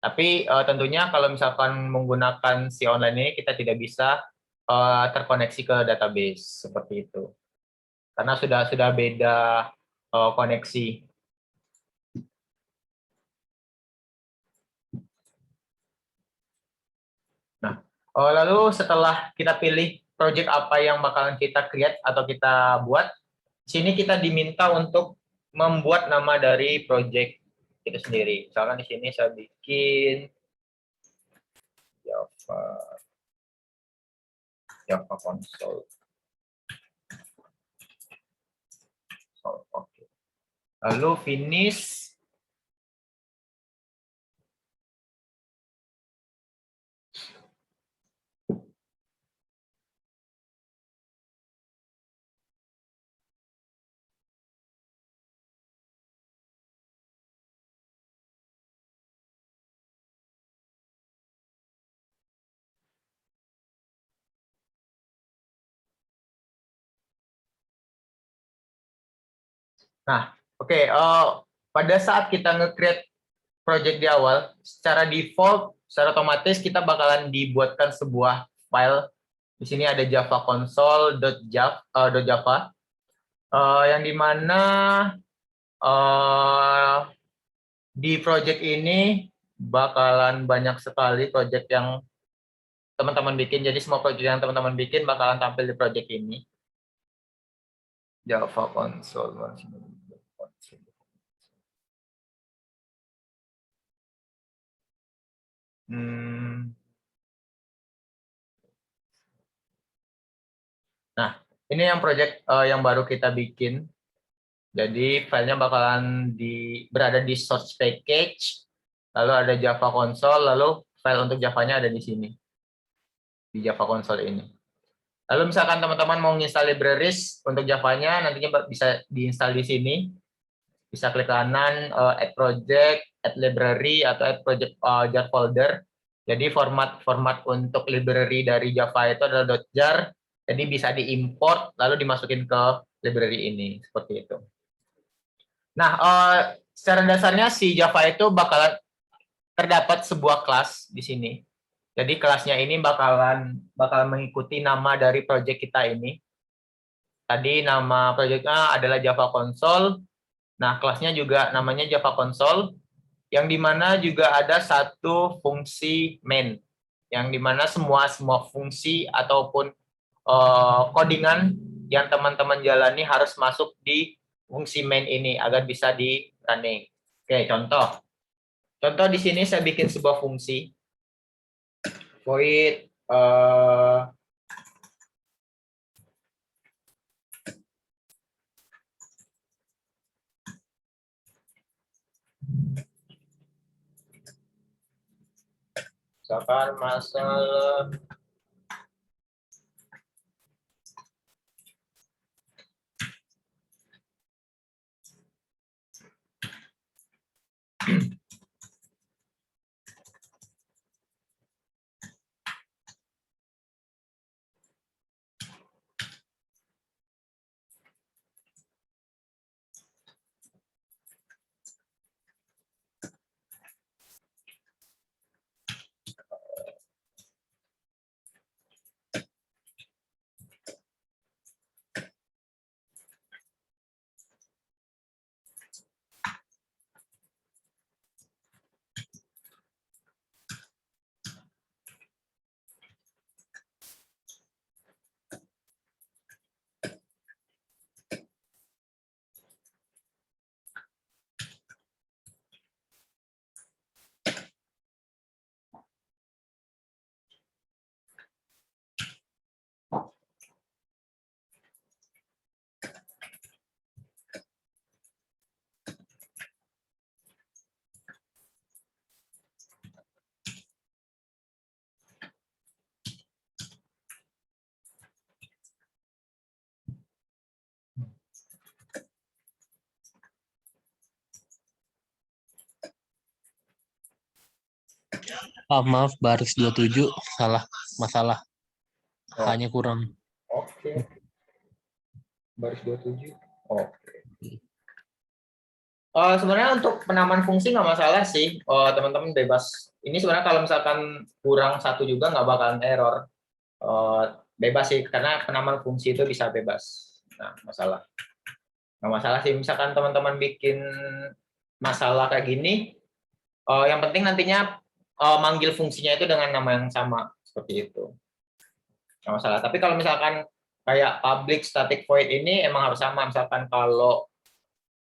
Tapi tentunya kalau misalkan menggunakan si online ini kita tidak bisa terkoneksi ke database seperti itu. Karena sudah beda koneksi. Nah, lalu setelah kita pilih project apa yang bakalan kita create atau kita buat, sini kita diminta untuk membuat nama dari project itu sendiri. Misalkan di sini saya bikin Java console. Oke. Lalu finish. Nah, oke. Pada saat kita nge-create project di awal, secara default, secara otomatis kita bakalan dibuatkan sebuah file. Di sini ada Java console.java, yang dimana di project ini bakalan banyak sekali project yang teman-teman bikin. Jadi semua project yang teman-teman bikin bakalan tampil di project ini. Java console. Nah, ini yang project yang baru kita bikin. Jadi filenya bakalan berada di source package, lalu ada Java console, lalu file untuk Java-nya ada di sini, di Java console ini. Lalu misalkan teman-teman mau install libraries untuk Java-nya, nantinya bisa diinstal di sini. Bisa klik kanan, add project, add library, atau add project jar folder. Jadi format untuk library dari Java itu adalah .jar, jadi bisa diimport lalu dimasukin ke library ini, seperti itu. Nah, secara dasarnya si Java itu bakalan terdapat sebuah kelas di sini. Jadi kelasnya ini bakalan mengikuti nama dari project kita ini. Tadi nama projectnya adalah Java Console. Nah, kelasnya juga namanya Java Console, yang dimana juga ada satu fungsi main, yang dimana semua fungsi ataupun codingan yang teman-teman jalani harus masuk di fungsi main ini agar bisa di running. Oke, contoh. Contoh di sini saya bikin sebuah fungsi void misalkan masalah Maaf, baris 27 salah masalah. Oh. Hanya kurang. Oke. Baris 27. Oke. Sebenarnya untuk penamaan fungsi nggak masalah sih, teman-teman bebas. Ini sebenarnya kalau misalkan kurang satu juga nggak bakalan error. Bebas sih, karena penamaan fungsi itu bisa bebas. Nah, nggak masalah sih. Misalkan teman-teman bikin masalah kayak gini, yang penting nantinya manggil fungsinya itu dengan nama yang sama, seperti itu. Nggak masalah. Tapi kalau misalkan kayak public static void ini emang harus sama. Misalkan kalau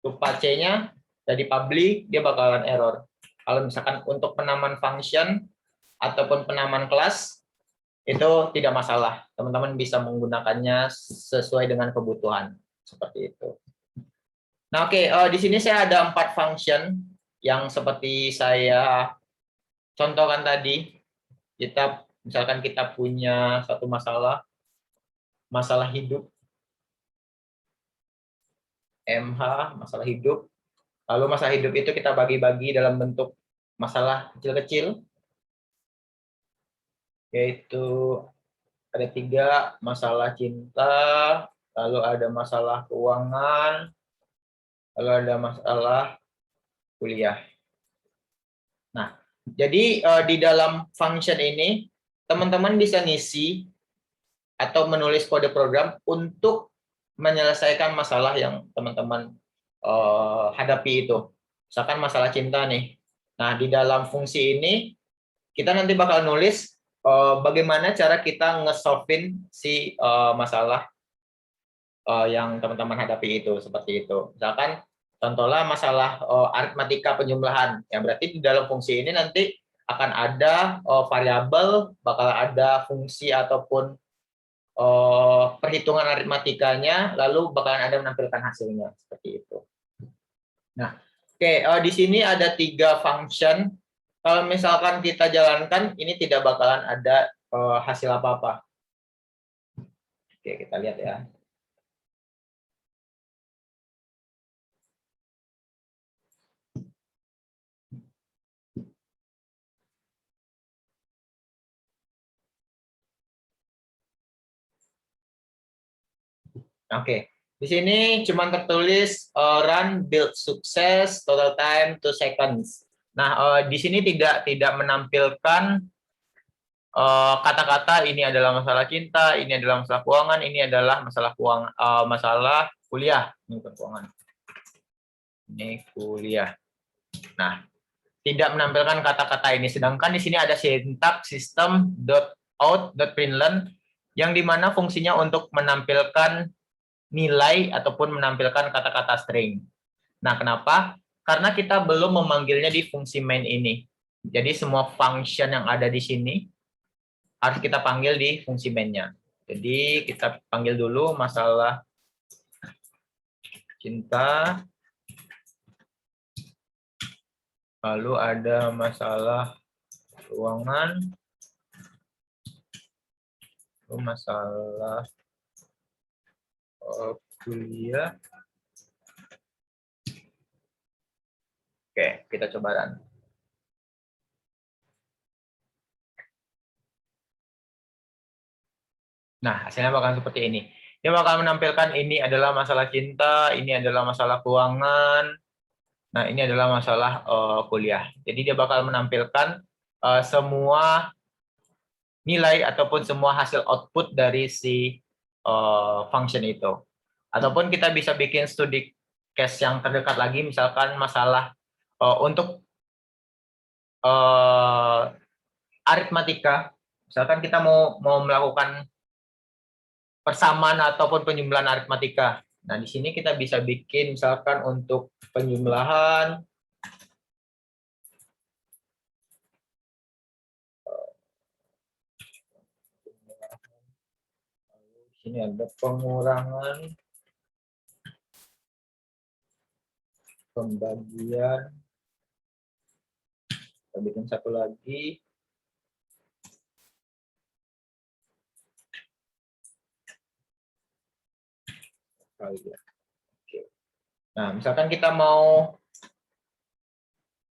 lupa C-nya jadi public, dia bakalan error. Kalau misalkan untuk penamaan function ataupun penamaan kelas, itu tidak masalah. Teman-teman bisa menggunakannya sesuai dengan kebutuhan. Seperti itu. Nah, oke, di sini saya ada 4 function yang seperti saya contohkan tadi. Misalkan kita punya satu masalah hidup, MH, masalah hidup. Lalu masalah hidup itu kita bagi-bagi dalam bentuk masalah kecil-kecil, yaitu ada 3, masalah cinta, lalu ada masalah keuangan, lalu ada masalah kuliah. Nah, jadi di dalam function ini, teman-teman bisa ngisi atau menulis kode program untuk menyelesaikan masalah yang teman-teman hadapi itu. Misalkan masalah cinta nih. Nah, di dalam fungsi ini, kita nanti bakal nulis bagaimana cara kita nge-solve-in si masalah yang teman-teman hadapi itu, seperti itu. Misalkan, contohnya masalah aritmatika penjumlahan. Ya, berarti di dalam fungsi ini nanti akan ada variabel, bakal ada fungsi ataupun perhitungan aritmatikanya, lalu bakalan ada menampilkan hasilnya seperti itu. Nah, oke, di sini ada 3 function. Kalau misalkan kita jalankan, ini tidak bakalan ada hasil apa-apa. Oke, kita lihat ya. Oke, di sini cuma tertulis run build sukses total time 2 seconds. Nah, di sini tidak menampilkan kata-kata ini adalah masalah cinta, ini adalah masalah keuangan, ini adalah masalah kuliah. Ini bukan keuangan. Ini kuliah. Nah, tidak menampilkan kata-kata ini. Sedangkan di sini ada syntax system.out.println yang dimana fungsinya untuk menampilkan nilai ataupun menampilkan kata-kata string. Nah, kenapa? Karena kita belum memanggilnya di fungsi main ini. Jadi semua function yang ada di sini harus kita panggil di fungsi main-nya. Jadi kita panggil dulu masalah cinta, lalu ada masalah keuangan, lalu masalah kuliah. Oke, kita coba run. Nah, hasilnya bakal seperti ini. Dia bakal menampilkan ini adalah masalah cinta, ini adalah masalah keuangan, nah ini adalah masalah kuliah. Jadi dia bakal menampilkan semua nilai ataupun semua hasil output dari si function itu. Ataupun kita bisa bikin studi case yang terdekat lagi, misalkan masalah untuk aritmatika. Misalkan kita mau melakukan persamaan ataupun penjumlahan aritmatika. Nah, di sini kita bisa bikin misalkan untuk penjumlahan di sini ada pengurangan, pembagian. Kita bikin satu lagi. Nah, misalkan kita mau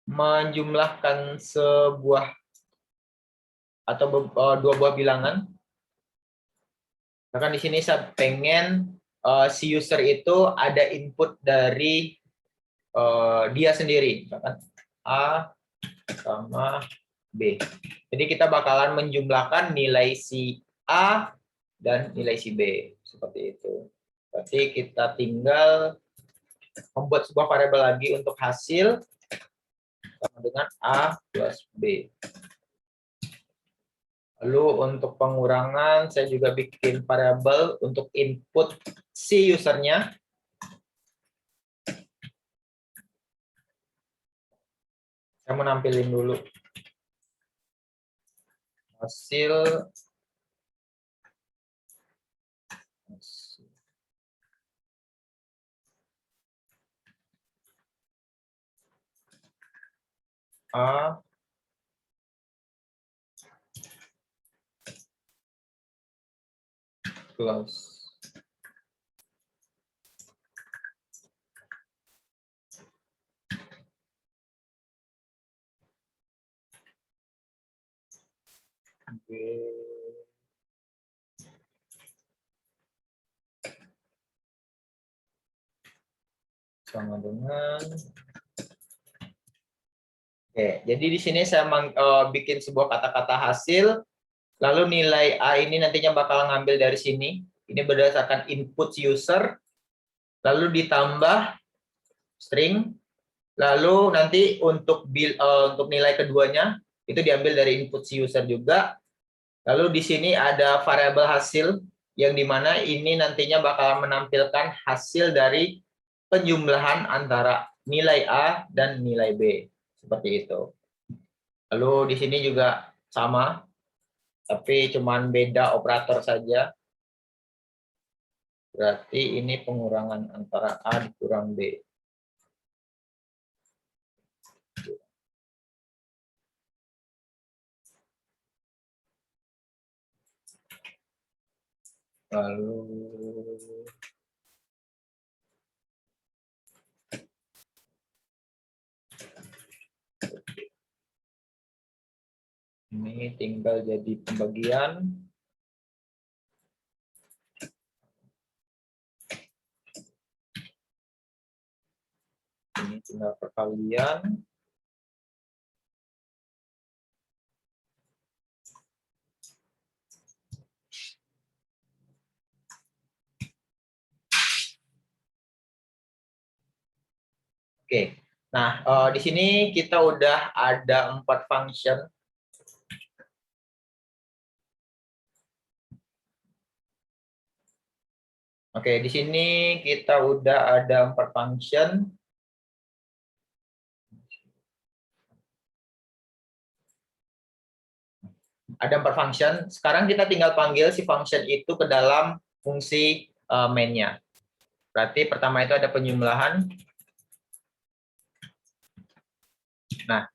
menjumlahkan sebuah atau dua buah bilangan. Bahkan di sini saya pengen si user itu ada input dari dia sendiri, misalkan A sama B. Jadi kita bakalan menjumlahkan nilai si A dan nilai si B, seperti itu. Berarti kita tinggal membuat sebuah variabel lagi untuk hasil sama dengan A plus B. Lalu untuk pengurangan, saya juga bikin variabel untuk input si usernya. Saya mau nampilin dulu hasil A plus B sama dengan Oke, jadi di sini saya bikin sebuah kata-kata hasil, lalu nilai A ini nantinya bakal ngambil dari sini. Ini berdasarkan input user, lalu ditambah string, lalu nanti untuk nilai keduanya itu diambil dari input user juga. Lalu di sini ada variabel hasil yang dimana ini nantinya bakal menampilkan hasil dari penjumlahan antara nilai A dan nilai B. Seperti itu. Lalu di sini juga sama, tapi cuman beda operator saja. Berarti ini pengurangan antara A dikurang B. Lalu ini tinggal jadi pembagian. Ini tinggal perkalian. Oke. Nah, di sini kita udah ada 4 function. Oke, di sini kita udah ada 4 function. Ada 4 function. Sekarang kita tinggal panggil si function itu ke dalam fungsi main-nya. Berarti pertama itu ada penjumlahan. Nah,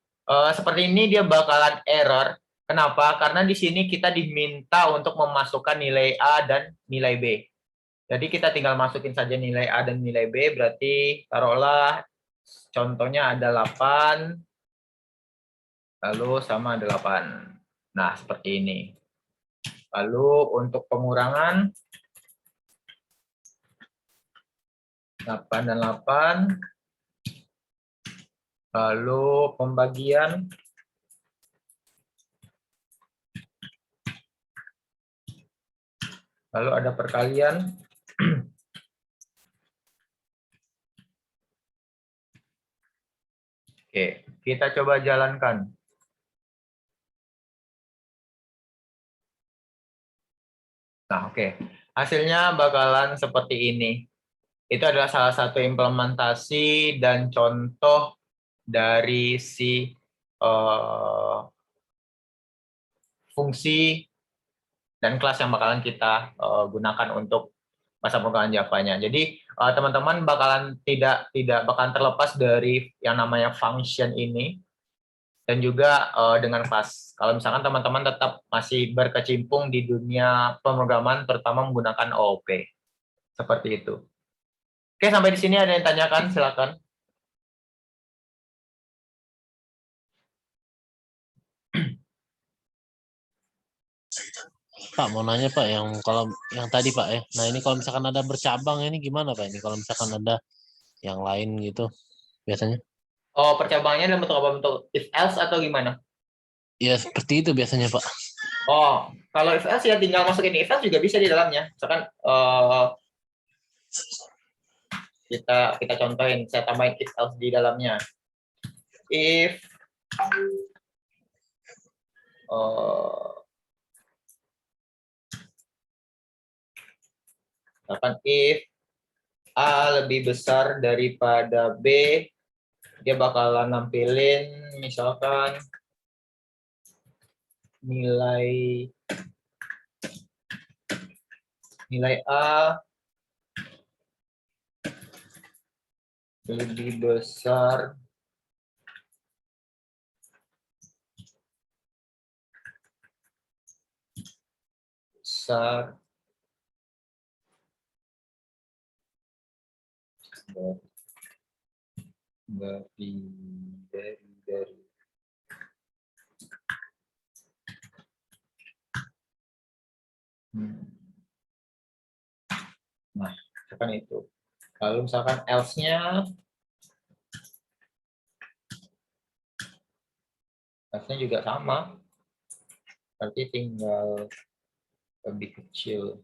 seperti ini dia bakalan error. Kenapa? Karena di sini kita diminta untuk memasukkan nilai A dan nilai B. Jadi kita tinggal masukin saja nilai A dan nilai B, berarti taruhlah contohnya ada 8, lalu sama 8. Nah, seperti ini. Lalu untuk pengurangan, 8 dan 8. Lalu pembagian, lalu ada perkalian. Oke, kita coba jalankan. Nah, oke. Hasilnya bakalan seperti ini. Itu adalah salah satu implementasi dan contoh dari si fungsi dan kelas yang bakalan kita gunakan untuk bahasa pemrograman Java-nya. Jadi teman-teman bakalan tidak bakalan terlepas dari yang namanya function ini dan juga dengan kelas. Kalau misalkan teman-teman tetap masih berkecimpung di dunia pemrograman terutama menggunakan OOP. Seperti itu. Oke, sampai di sini ada yang tanyakan, silakan. Pak, mau nanya Pak, yang kalau yang tadi Pak ya. Nah ini kalau misalkan ada bercabang ini gimana Pak ini? Kalau misalkan ada yang lain gitu biasanya? Oh, percabangannya dalam bentuk apa? Bentuk if else atau gimana? Ya seperti itu biasanya Pak. Oh, kalau if else ya tinggal masukin if else juga bisa di dalamnya. Misalkan kita contohin, saya tambahin if else di dalamnya. If misalkan if A lebih besar daripada B, dia bakalan nampilin misalkan nilai A lebih besar dari nah, misalkan itu. Lalu misalkan else-nya juga sama. Berarti tinggal lebih kecil.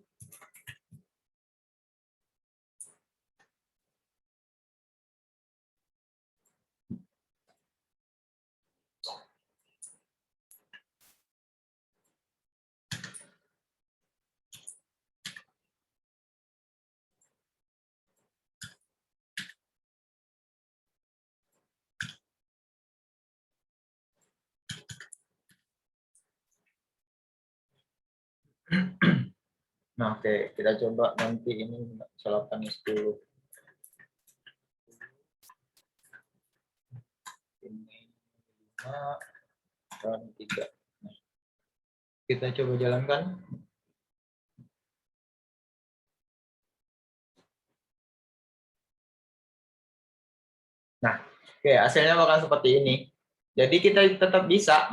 Nah, oke, kita coba nanti ini misalkan 10. Ini 5 dan 3. Nah, kita coba jalankan. Nah, oke, hasilnya bakal seperti ini. Jadi kita tetap bisa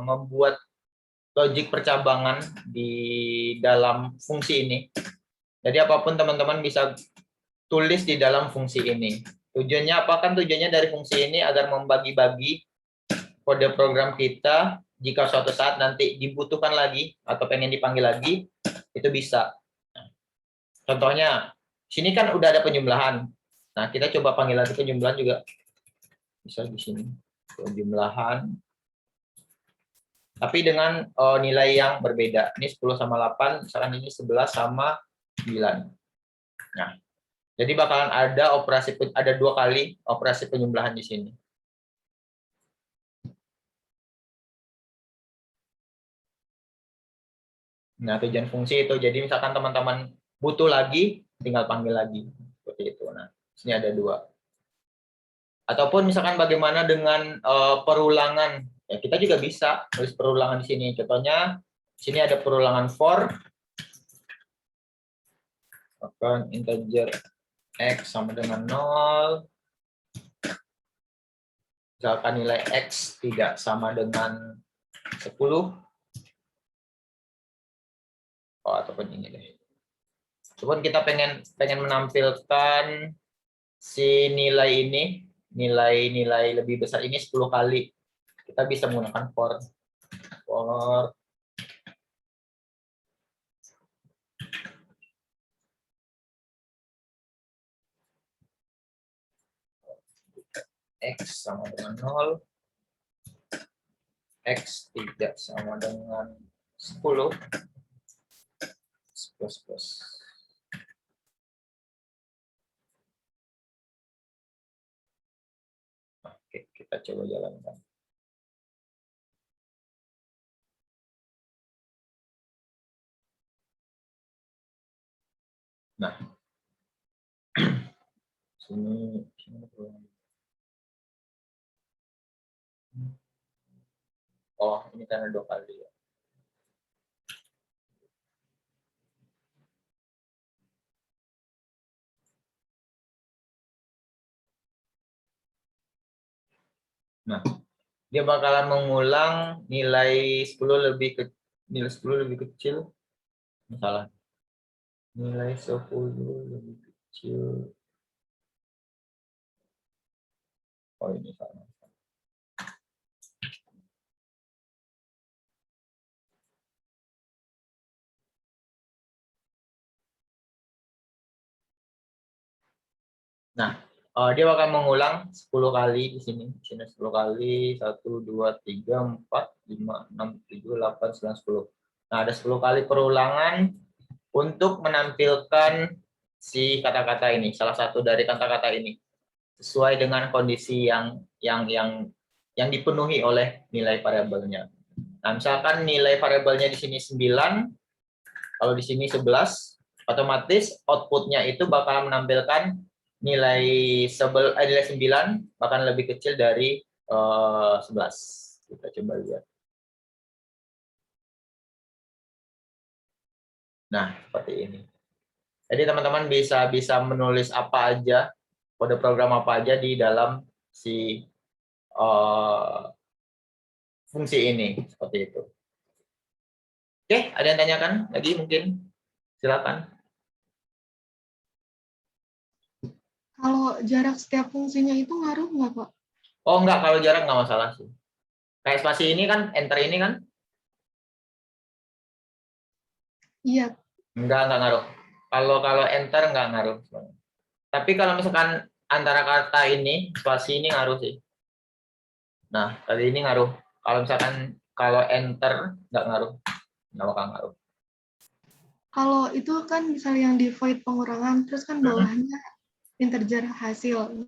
membuat logik percabangan di dalam fungsi ini. Jadi apapun teman-teman bisa tulis di dalam fungsi ini. Tujuannya apa? Kan tujuannya dari fungsi ini agar membagi-bagi kode program kita jika suatu saat nanti dibutuhkan lagi atau pengen dipanggil lagi, itu bisa. Contohnya, sini kan udah ada penjumlahan. Nah, kita coba panggil lagi penjumlahan juga. Bisa di sini. Penjumlahan. Tapi dengan nilai yang berbeda. Ini 10 sama 8, misalkan ini 11 sama 9. Nah, jadi bakalan ada 2 kali operasi penjumlahan di sini. Nah, tujuan fungsi itu. Jadi misalkan teman-teman butuh lagi, tinggal panggil lagi. Seperti itu. Nah, sini ada 2. Ataupun misalkan bagaimana dengan perulangan. Ya, kita juga bisa tulis perulangan di sini. Contohnya, di sini ada perulangan for. Akan integer x sama dengan 0. Misalkan nilai x tidak sama dengan 10. Oh, ataupun ini deh. Ataupun kita pengen menampilkan si nilai ini, nilai lebih besar ini 10 kali. Kita bisa menggunakan for x sama dengan 0, x tidak sama dengan 10, plus. Oke, kita coba jalankan. Nah, sini oh, ini karena 2 kali ya. Nah, dia bakalan mengulang nilai 10 lebih nilai 10 lebih kecil, salah. Nilai 10 lebih kecil. Oh, ini salah. Nah, dia bakal mengulang 10 kali di sini. Di sini 10 kali, 1, 2, 3, 4, 5, 6, 7, 8, 9, 10. Nah, ada 10 kali perulangan untuk menampilkan si kata-kata ini, salah satu dari kata-kata ini, sesuai dengan kondisi yang dipenuhi oleh nilai variabelnya. Nah, misalkan nilai variabelnya di sini 9, kalau di sini 11, otomatis outputnya itu bakal menampilkan nilai 9 bahkan lebih kecil dari 11. Kita coba lihat. Nah, seperti ini. Jadi teman-teman bisa menulis apa aja, kode program apa aja di dalam si fungsi ini, seperti itu. Oke, ada yang tanyakan lagi mungkin? Silakan. Kalau jarak setiap fungsinya itu ngaruh nggak, Pak? Oh enggak, kalau jarak nggak masalah sih. Kayak spasi ini kan, enter ini kan? Iya. Enggak ngaruh. Kalau enter nggak ngaruh. Tapi kalau misalkan antara kata ini, spasi ini ngaruh sih. Nah, kali ini ngaruh. Kalau misalkan kalau enter nggak ngaruh, nggak bakal ngaruh. Kalau itu kan misalnya yang di void pengurangan, terus kan bawahnya integer hasil.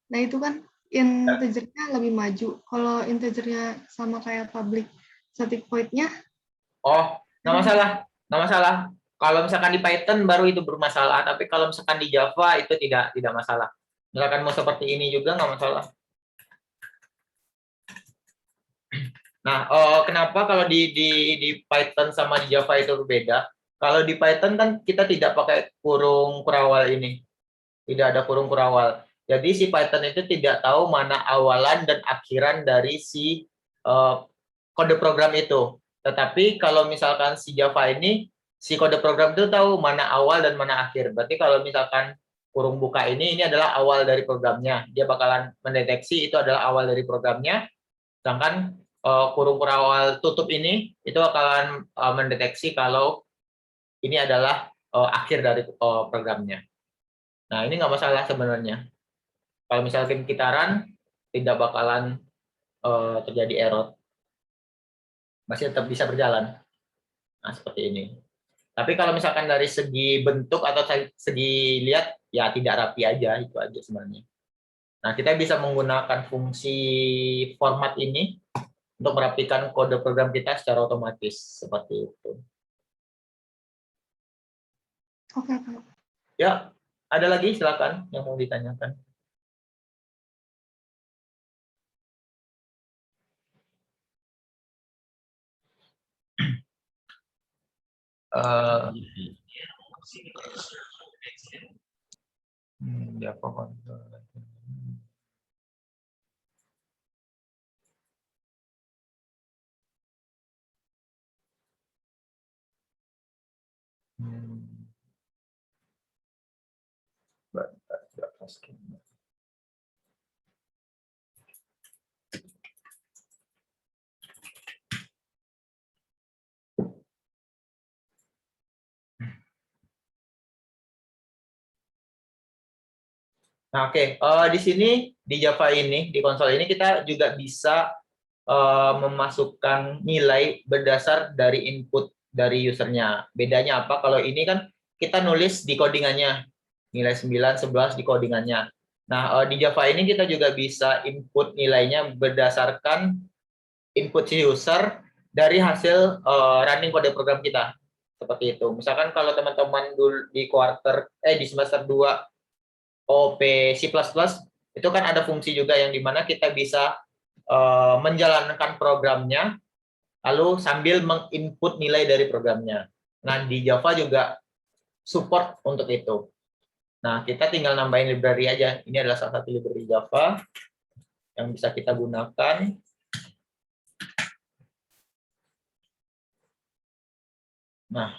Nah, itu kan integernya lebih maju. Kalau integernya sama kayak public static void-nya, Oh, nggak masalah. Nggak masalah. Kalau misalkan di Python baru itu bermasalah, tapi kalau misalkan di Java itu tidak masalah. Misalkan mau seperti ini juga nggak masalah. Nah, kenapa kalau di Python sama di Java itu berbeda? Kalau di Python kan kita tidak pakai kurung kurawal ini. Tidak ada kurung kurawal. Jadi si Python itu tidak tahu mana awalan dan akhiran dari si kode program itu. Tetapi kalau misalkan si Java ini, si kode program itu tahu mana awal dan mana akhir. Berarti kalau misalkan kurung buka ini adalah awal dari programnya. Dia bakalan mendeteksi itu adalah awal dari programnya. Sedangkan kurung kurawal tutup ini itu bakalan mendeteksi kalau ini adalah akhir dari programnya. Nah, ini nggak masalah sebenarnya. Kalau misalkan kita run, tidak bakalan terjadi error. Masih tetap bisa berjalan. Nah, seperti ini. Tapi kalau misalkan dari segi bentuk atau segi lihat, ya tidak rapi aja, itu aja sebenarnya. Nah, kita bisa menggunakan fungsi format ini untuk merapikan kode program kita secara otomatis, seperti itu. oke, Pak. Ya, ada lagi silakan yang mau ditanyakan. Java kontrol. Nah, oke. Di sini di Java ini, di konsol ini kita juga bisa memasukkan nilai berdasar dari input dari usernya. Bedanya apa? Kalau ini kan kita nulis di codingannya, nilai 9, 11 di codingannya. Nah, di Java ini kita juga bisa input nilainya berdasarkan input si user dari hasil running kode program kita. Seperti itu. Misalkan kalau teman-teman dulu di di semester 2 OP C++, itu kan ada fungsi juga yang dimana kita bisa menjalankan programnya, lalu sambil menginput nilai dari programnya. Nah, di Java juga support untuk itu. Nah, kita tinggal nambahin library aja. Ini adalah salah satu library Java yang bisa kita gunakan. Nah,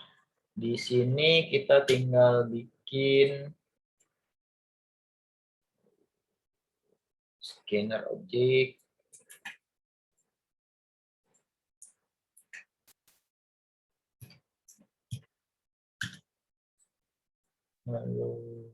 di sini kita tinggal bikin scanner objek. Lalu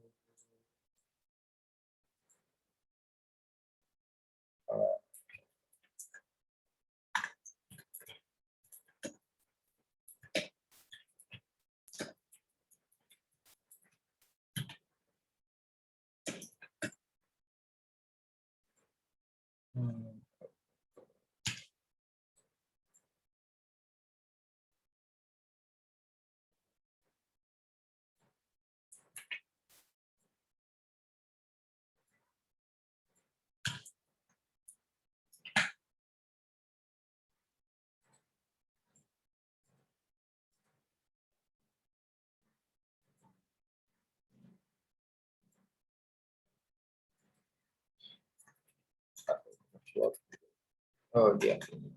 oh dia ini.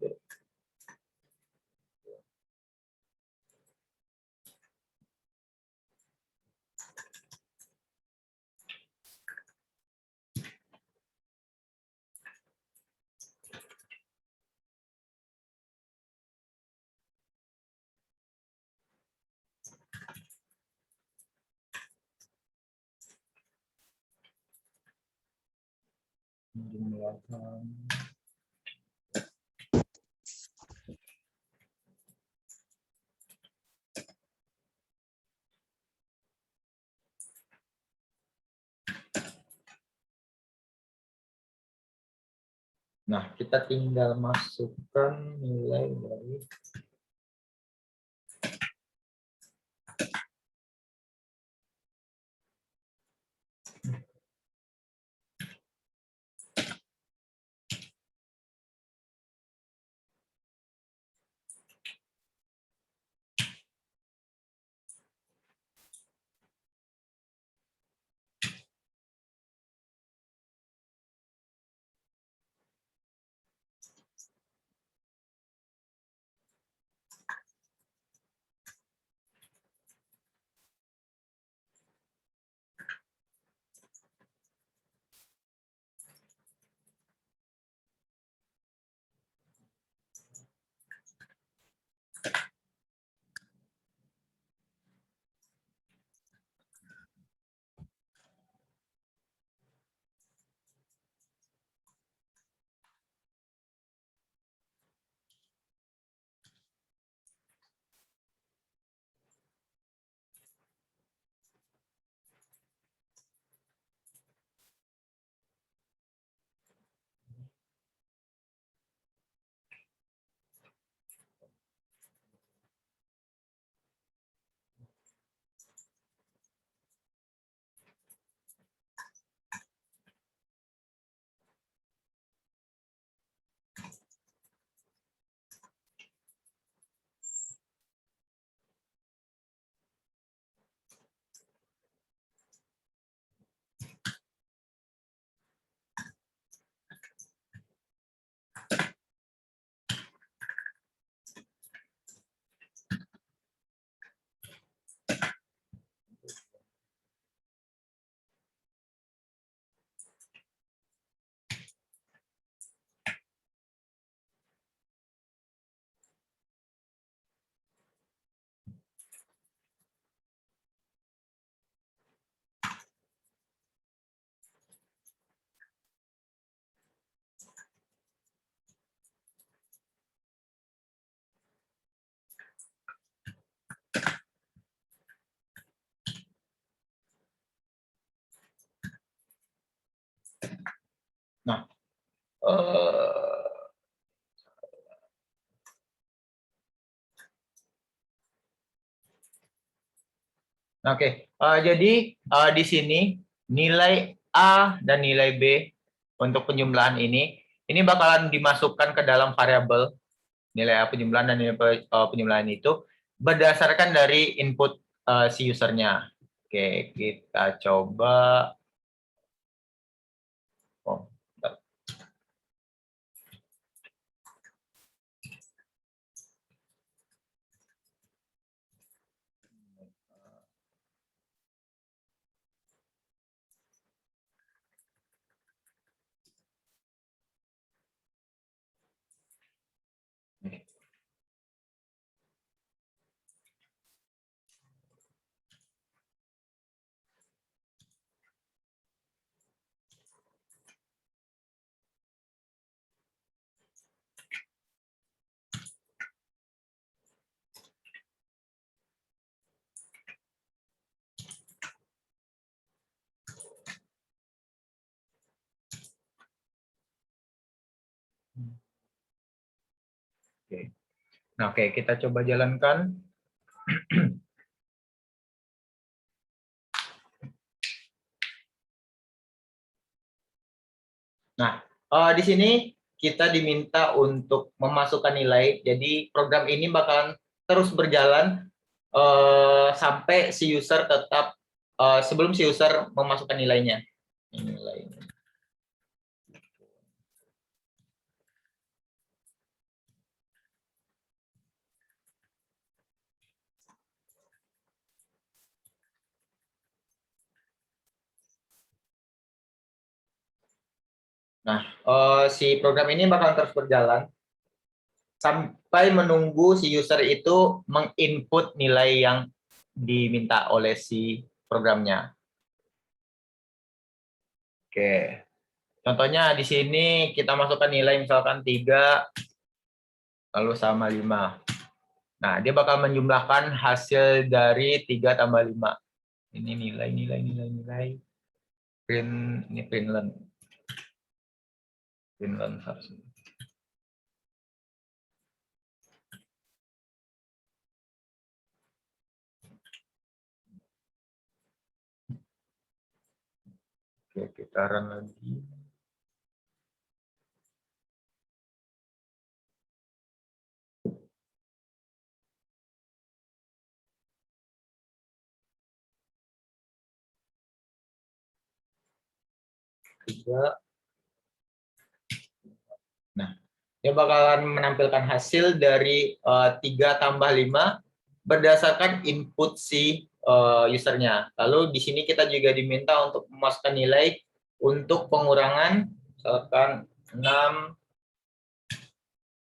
Jumlahkan. Nah, kita tinggal masukkan nilai dari Nah, oke. Jadi di sini nilai A dan nilai B untuk penjumlahan ini bakalan dimasukkan ke dalam variabel nilai A penjumlahan dan nilai penjumlahan itu berdasarkan dari input si usernya. Oke, kita coba. Oh, bentar. Oke. Nah, oke, kita coba jalankan. Nah, di sini kita diminta untuk memasukkan nilai. Jadi program ini bakalan terus berjalan sampai si user tetap sebelum si user memasukkan nilainya. Nilainya. Nah, si program ini bakal terus berjalan sampai menunggu si user itu menginput nilai yang diminta oleh si programnya. Oke. Contohnya di sini kita masukkan nilai misalkan 3 lalu sama 5. Nah, dia bakal menjumlahkan hasil dari 3 tambah 5. Ini nilai. Ini printlen. Printlen harus. Oke, kita run lagi. Nah, dia bakalan menampilkan hasil dari 3 tambah 5 berdasarkan input si usernya. Lalu di sini kita juga diminta untuk memasukkan nilai untuk pengurangan, misalkan 6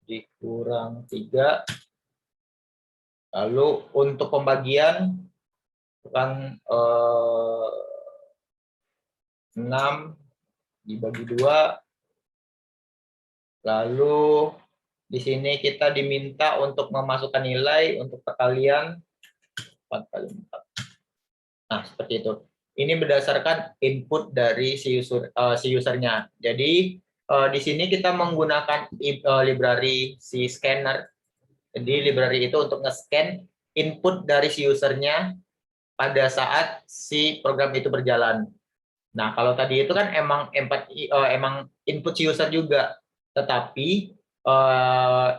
dikurang 3. Lalu untuk pembagian kan 6 dibagi 2. Lalu di sini kita diminta untuk memasukkan nilai untuk perkalian 4 kali 4. Nah, seperti itu. Ini berdasarkan input dari si usernya. Jadi di sini kita menggunakan library si scanner. Jadi library itu untuk nge-scan input dari si usernya pada saat si program itu berjalan. Nah, kalau tadi itu kan emang input si user juga, tetapi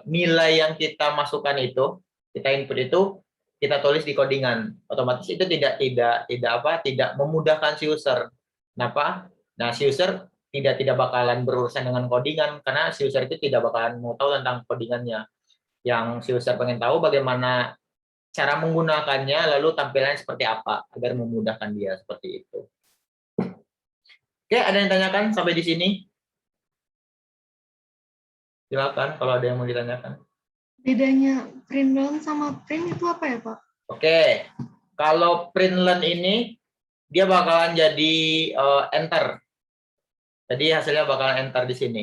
nilai yang kita masukkan itu, kita input itu, kita tulis di codingan. Otomatis itu tidak memudahkan si user. Kenapa? Nah, si user tidak bakalan berurusan dengan codingan karena si user itu tidak bakalan mau tahu tentang codingannya. Yang si user pengen tahu bagaimana cara menggunakannya, lalu tampilannya seperti apa agar memudahkan dia seperti itu. Oke, ada yang tanyakan sampai di sini? Silakan kalau ada yang mau ditanyakan. Bedanya printlen sama print itu apa ya, Pak? Oke, kalau printlen ini dia bakalan jadi enter. Jadi hasilnya bakalan enter di sini.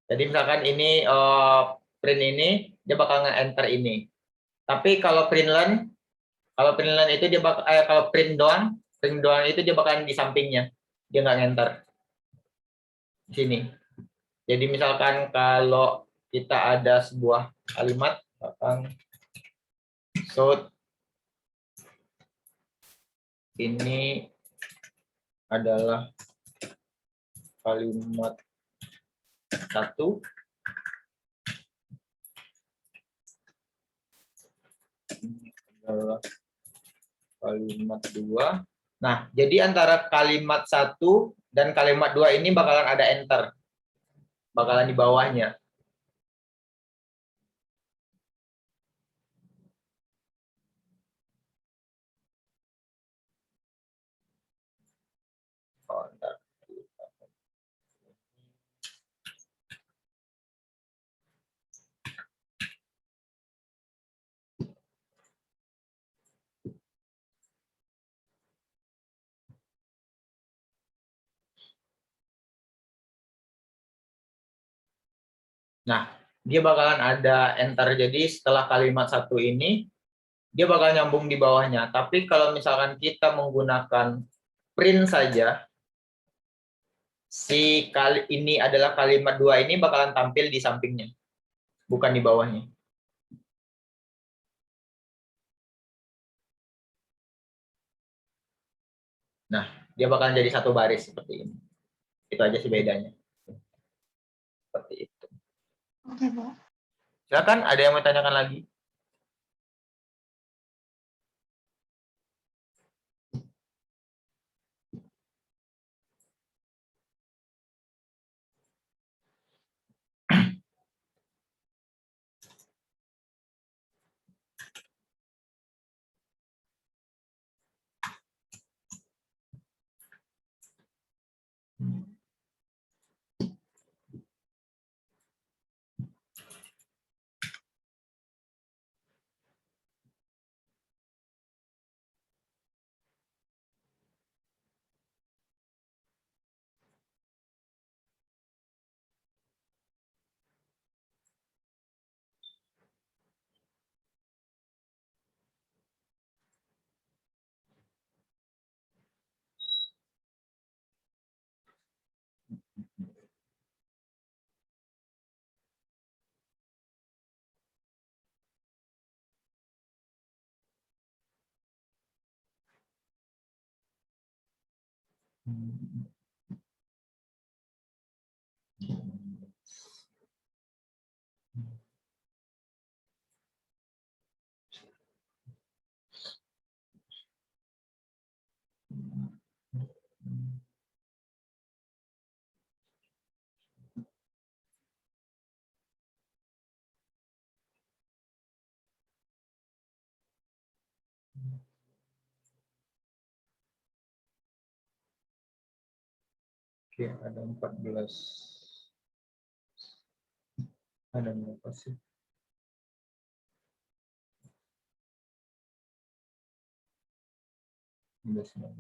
Jadi misalkan ini print ini dia bakal nge-enter ini. Tapi kalau printlen itu dia kalau print doang itu dia bakalan di sampingnya. Dia nggak nge-enter di sini. Jadi misalkan kalau kita ada sebuah kalimat, misalkan so ini adalah kalimat 1. Ini adalah kalimat 2. Nah, jadi antara kalimat 1 dan kalimat 2 ini bakalan ada enter. Bakalan di bawahnya. Oh, ntar. Nah, dia bakalan ada enter. Jadi setelah kalimat 1 ini, dia bakal nyambung di bawahnya. Tapi kalau misalkan kita menggunakan print saja, si ini adalah kalimat 2 ini bakalan tampil di sampingnya. bukan di bawahnya. Nah, dia bakalan jadi satu baris seperti ini. Itu aja sih bedanya. Seperti itu. Oke, Pak. Silakan, ada yang mau tanyakan lagi? Oke, ada 14. Ada berapa sih? Ada 19.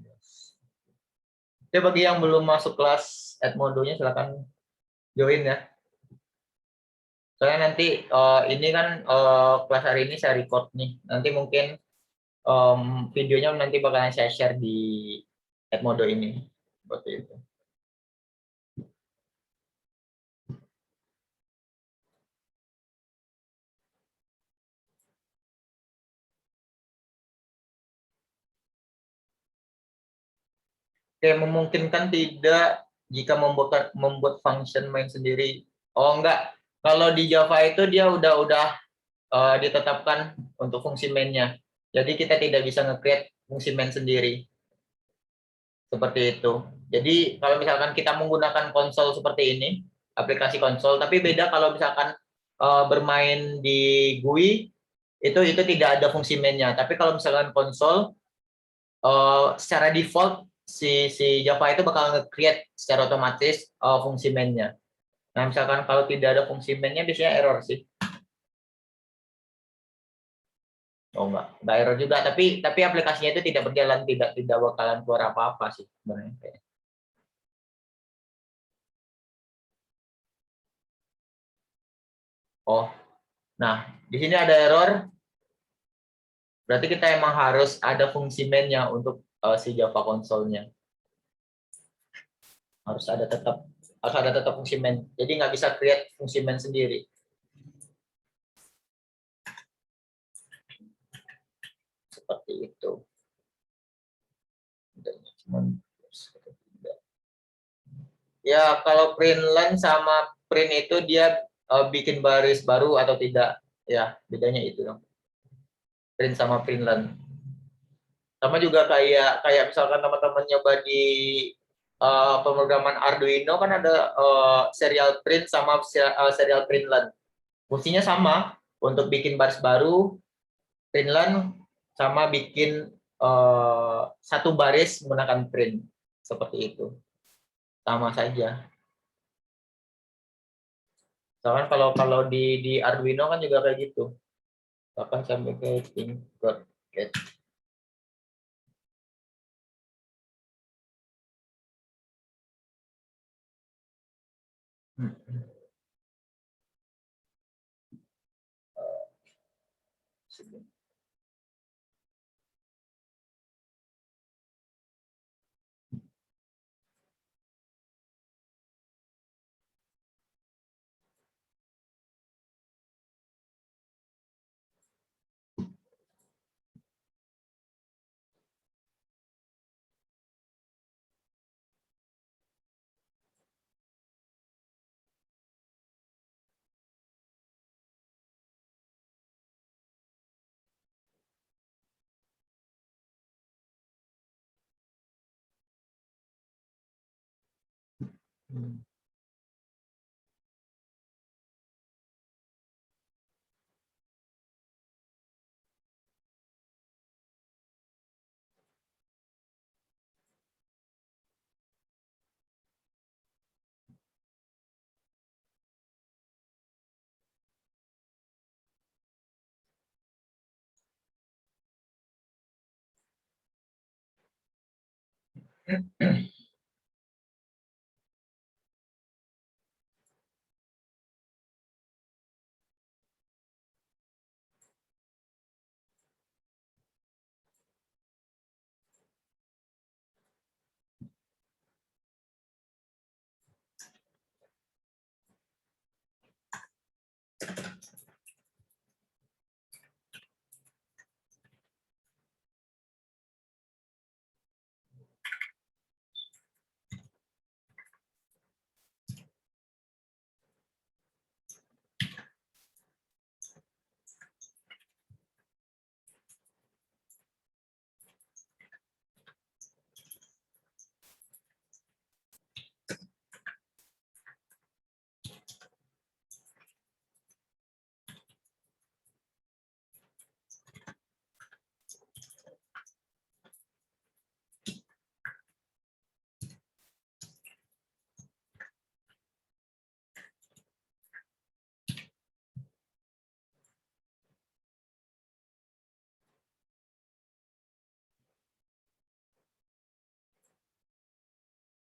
Oke, bagi yang belum masuk kelas Edmodo-nya silakan join ya. Soalnya nanti ini kan kelas hari ini saya record nih. Nanti mungkin videonya nanti bakalan saya share di Edmodo ini. Seperti itu. Oke, memungkinkan tidak jika membuat function main sendiri. Oh enggak, kalau di Java itu dia udah ditetapkan untuk fungsi mainnya. Jadi kita tidak bisa nge-create fungsi main sendiri. Seperti itu. Jadi kalau misalkan kita menggunakan konsol seperti ini, aplikasi konsol, tapi beda kalau misalkan bermain di GUI, itu tidak ada fungsi mainnya. Tapi kalau misalkan konsol, secara default si Java itu bakal nge-create secara otomatis fungsi mainnya. Nah, misalkan kalau tidak ada fungsi mainnya biasanya error sih. Oh enggak error juga, tapi aplikasinya itu tidak berjalan, tidak bakalan keluar apa-apa sih sebenarnya. Oh, nah di sini ada error, berarti kita emang harus ada fungsi mainnya untuk si Java konsolnya. Harus ada tetap fungsi main. Jadi nggak bisa create fungsi main sendiri. Seperti itu. Ya, kalau print line sama print itu dia bikin baris baru atau tidak. Ya, bedanya itu dong. Print sama print line. Sama juga kayak misalkan teman-teman nyoba di pemrograman Arduino kan ada serial print sama serial print line. Fungsinya sama untuk bikin baris baru, print line sama bikin satu baris menggunakan print seperti itu. Sama saja. Soalnya kalau di Arduino kan juga kayak gitu. Bahkan sampai ke tingkat get.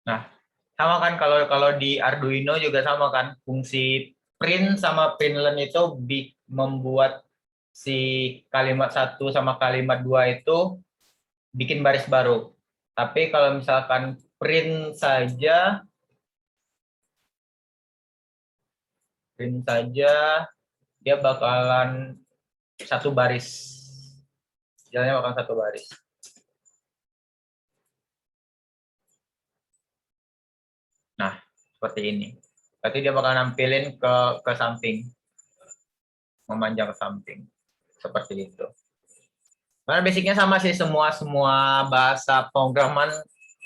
Nah, sama kan kalau di Arduino juga sama kan, fungsi print sama println itu membuat si kalimat 1 sama kalimat 2 itu bikin baris baru. Tapi kalau misalkan print saja dia bakalan satu baris. Jalannya bakalan satu baris. Nah, seperti ini. Berarti dia bakal nampilin ke samping. Memanjang ke samping. Seperti itu. Karena basicnya sama sih, semua bahasa pemrograman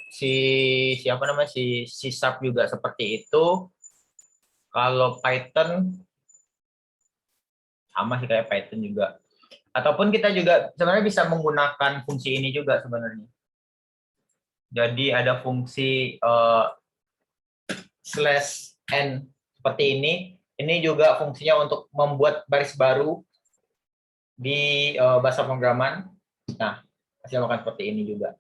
si C# juga seperti itu. Kalau Python sama sih kayak Python juga. Ataupun kita juga sebenarnya bisa menggunakan fungsi ini juga sebenarnya. Jadi ada fungsi /n seperti ini. Ini juga fungsinya untuk membuat baris baru di bahasa pemrograman. Nah, hasilnya akan seperti ini juga.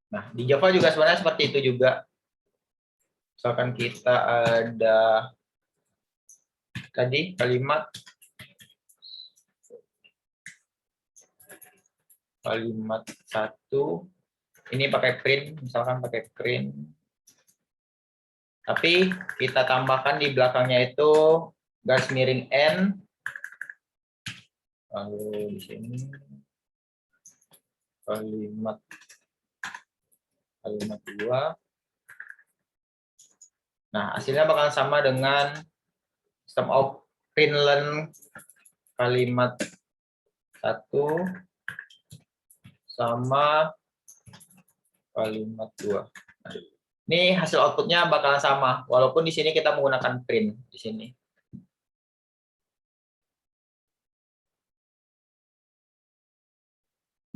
Nah, di Java juga sebenarnya seperti itu juga. Misalkan kita ada tadi kalimat 1, ini pakai print, misalkan pakai print. Tapi kita tambahkan di belakangnya itu garis miring N. Lalu di sini kalimat 2. Nah, hasilnya bakal sama dengan system out println kalimat 1 sama kalimat 2. Nah, ini hasil outputnya bakalan sama, walaupun di sini kita menggunakan print di sini.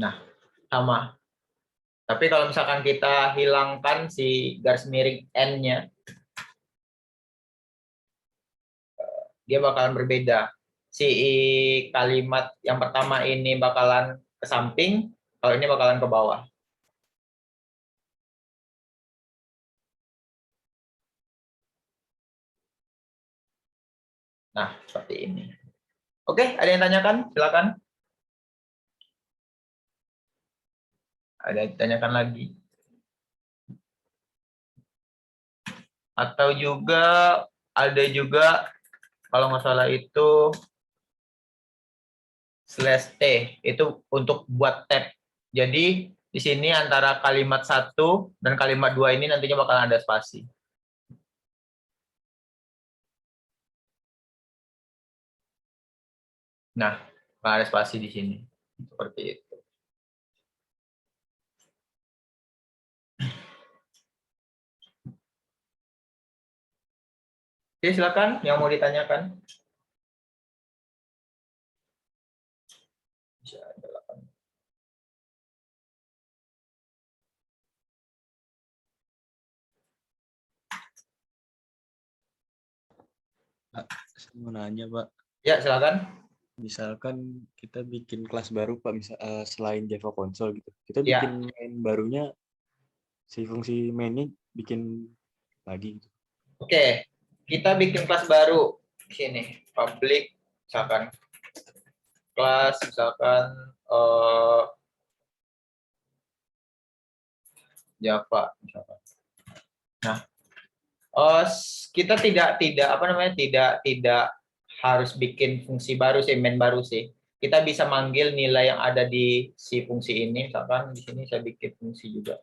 Nah, sama. Tapi kalau misalkan kita hilangkan si garis miring N-nya, dia bakalan berbeda. Si kalimat yang pertama ini bakalan ke samping, kalau ini bakalan ke bawah. Nah, seperti ini. Oke, ada yang tanyakan? Silakan. Ada yang ditanyakan lagi? Atau juga ada juga kalau nggak salah itu /t itu untuk buat tab. Jadi di sini antara kalimat 1 dan kalimat 2 ini nantinya bakal ada spasi. Nah, bakal ada spasi di sini. Seperti itu. Oke, silakan yang mau ditanyakan. Bisa silakan. Saya mau nanya, Pak. Ya, silakan. Misalkan kita bikin kelas baru, Pak, selain Java Console gitu. Kita Ya. bikin main barunya, si fungsi mainnya bikin lagi gitu. Oke, kita bikin kelas baru di sini. Public, misalkan kelas, misalkan Java, misalkan. Nah, kita tidak harus bikin fungsi baru sih, main baru sih. Kita bisa manggil nilai yang ada di si fungsi ini. Misalkan di sini saya bikin fungsi juga.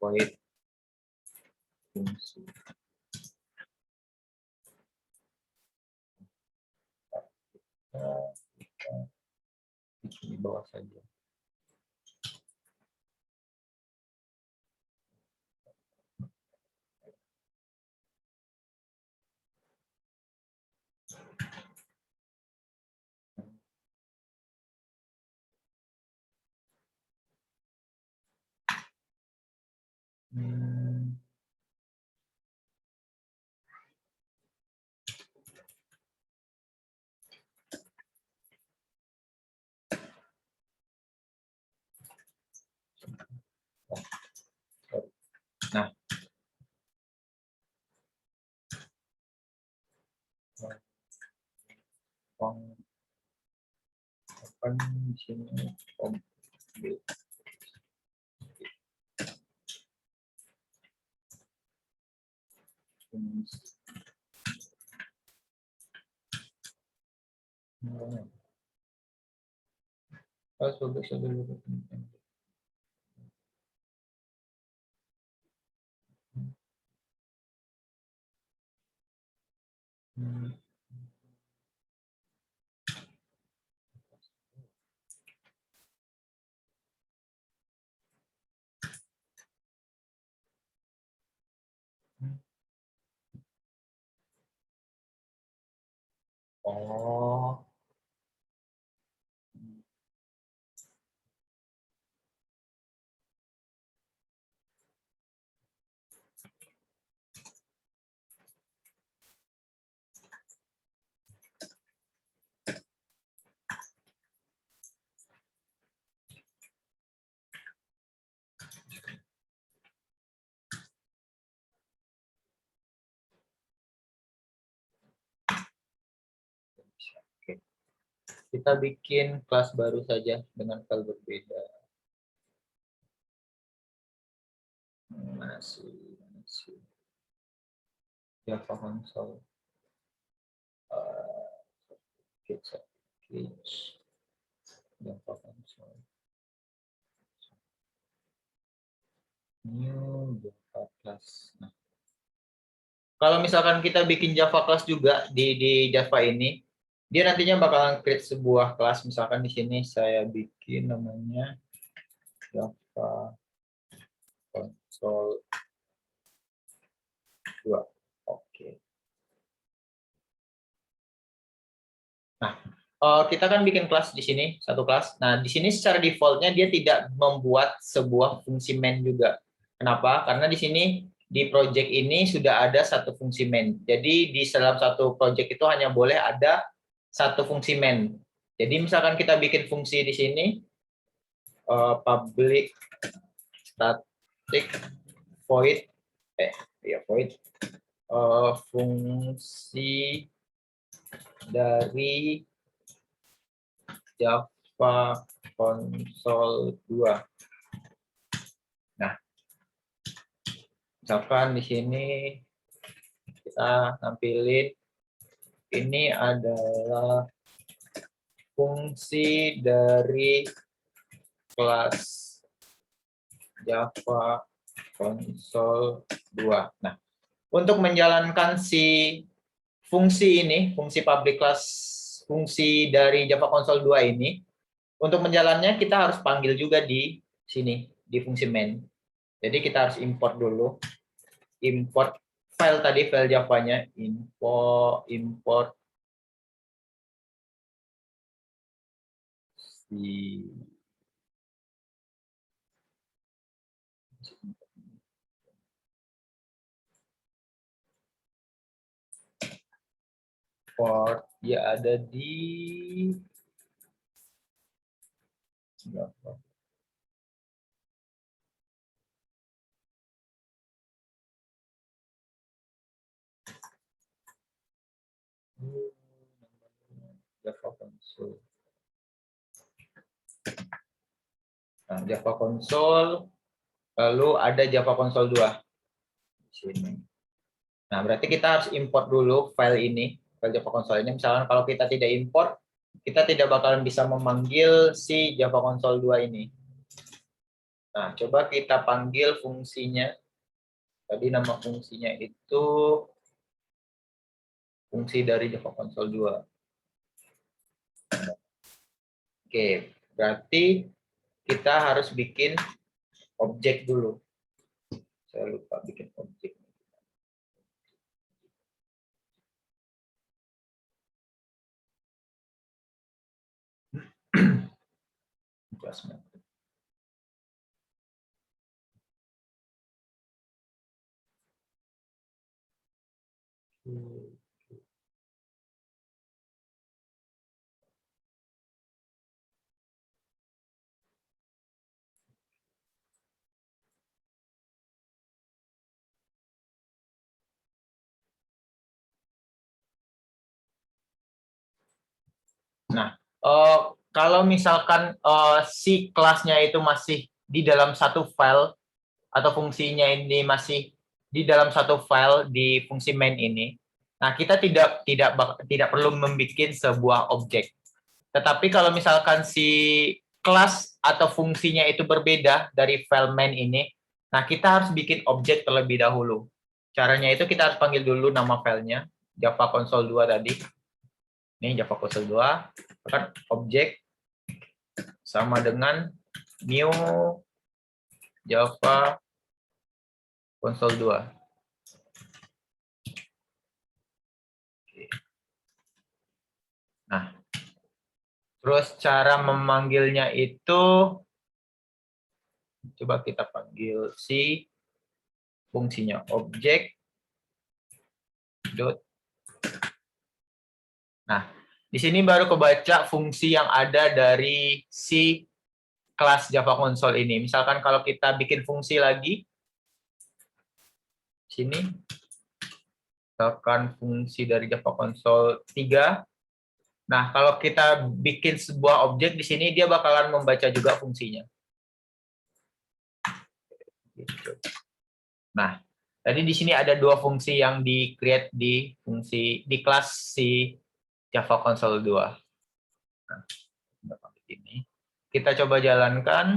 Void fungsi. Di bawah saja. Nah, open di sini oh. Oke. Kita bikin kelas baru saja dengan file berbeda. Masih. Java Console. Java Console. New Java class. Nah, kalau misalkan kita bikin Java class juga di Java ini, dia nantinya bakalan create sebuah kelas. Misalkan di sini saya bikin namanya Java Console 2. Oke. Nah, kita kan bikin kelas di sini, satu kelas. Nah, di sini secara default-nya dia tidak membuat sebuah fungsi main juga. Kenapa? Karena di sini di project ini sudah ada satu fungsi main. Jadi di dalam satu project itu hanya boleh ada satu fungsi main. Jadi misalkan kita bikin fungsi di sini, public static void, void fungsi dari Java Console 2. Nah, misalkan di sini kita tampilin ini adalah fungsi dari kelas Java Console 2. Nah, untuk menjalankan si fungsi ini, fungsi public class, fungsi dari Java Console 2 ini, untuk menjalannya kita harus panggil juga di sini, di fungsi main. Jadi kita harus import dulu, import file tadi, file Java-nya, import si import, dia ada di Java. Java Console. Nah, Java Console, lalu ada Java Console 2 di sini. Nah, berarti kita harus import dulu file ini, file Java Console ini. Misalkan kalau kita tidak import, kita tidak bakalan bisa memanggil si Java Console 2 ini. Nah, coba kita panggil fungsinya. Tadi nama fungsinya itu fungsi dari Java Console 2. Oke, berarti kita harus bikin objek dulu. Saya lupa bikin objek. Adjustment. Nah, kalau misalkan si kelasnya itu masih di dalam satu file atau fungsinya ini masih di dalam satu file di fungsi main ini, nah kita tidak perlu membuat sebuah objek. Tetapi kalau misalkan si kelas atau fungsinya itu berbeda dari file main ini, nah kita harus bikin objek terlebih dahulu. Caranya itu kita harus panggil dulu nama filenya, Java Console 2 tadi. Ini Java Console 2, kan objek sama dengan new Java Console 2. Nah, terus cara memanggilnya itu, coba kita panggil si fungsinya objek dot. Nah, di sini baru kebaca fungsi yang ada dari si kelas Java Console ini. Misalkan kalau kita bikin fungsi lagi, sini, misalkan fungsi dari Java Console 3. Nah, kalau kita bikin sebuah objek di sini, dia bakalan membaca juga fungsinya. Nah, tadi di sini ada dua fungsi yang di-create di kelas si Java Console 2. Nah, ini. Kita coba jalankan.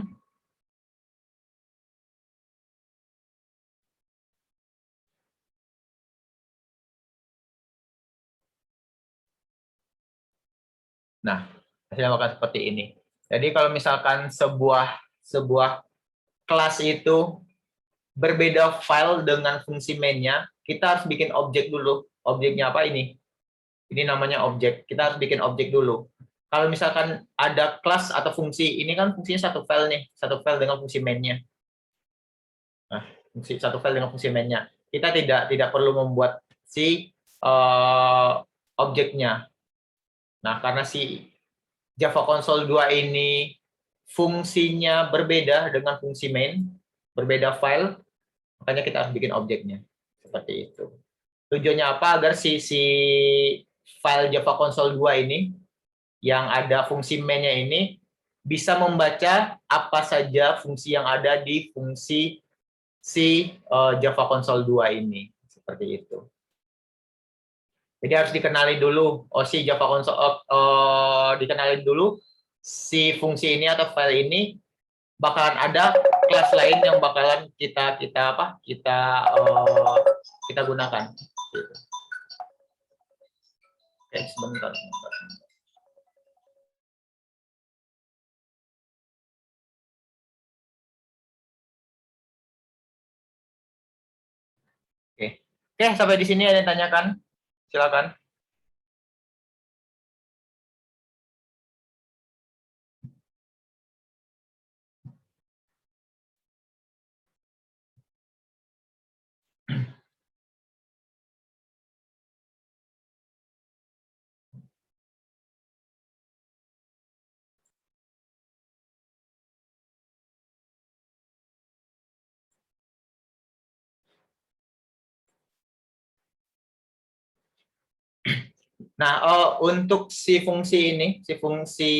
Nah, hasilnya bakal seperti ini. Jadi kalau misalkan sebuah kelas itu berbeda file dengan fungsi main-nya, kita harus bikin objek dulu. Objeknya apa ini? Ini namanya objek. Kita harus bikin objek dulu. Kalau misalkan ada kelas atau fungsi, ini kan fungsinya satu file nih, satu file dengan fungsi main-nya. Nah, satu file dengan fungsi main-nya. Kita tidak perlu membuat si objeknya. Nah, karena si Java Console 2 ini fungsinya berbeda dengan fungsi main, berbeda file, makanya kita harus bikin objeknya. Seperti itu. Tujuannya apa? Agar si file Java Console 2 ini, yang ada fungsi main-nya ini, bisa membaca apa saja fungsi yang ada di fungsi si Java Console 2 ini. Seperti itu. Jadi harus dikenali dulu, si Java Console, dikenali dulu si fungsi ini atau file ini bakalan ada kelas lain yang bakalan kita gunakan. Oke, sebentar. Oke, Oke, sampai di sini ada yang tanyakan? Silakan. Nah, untuk si fungsi ini, si fungsi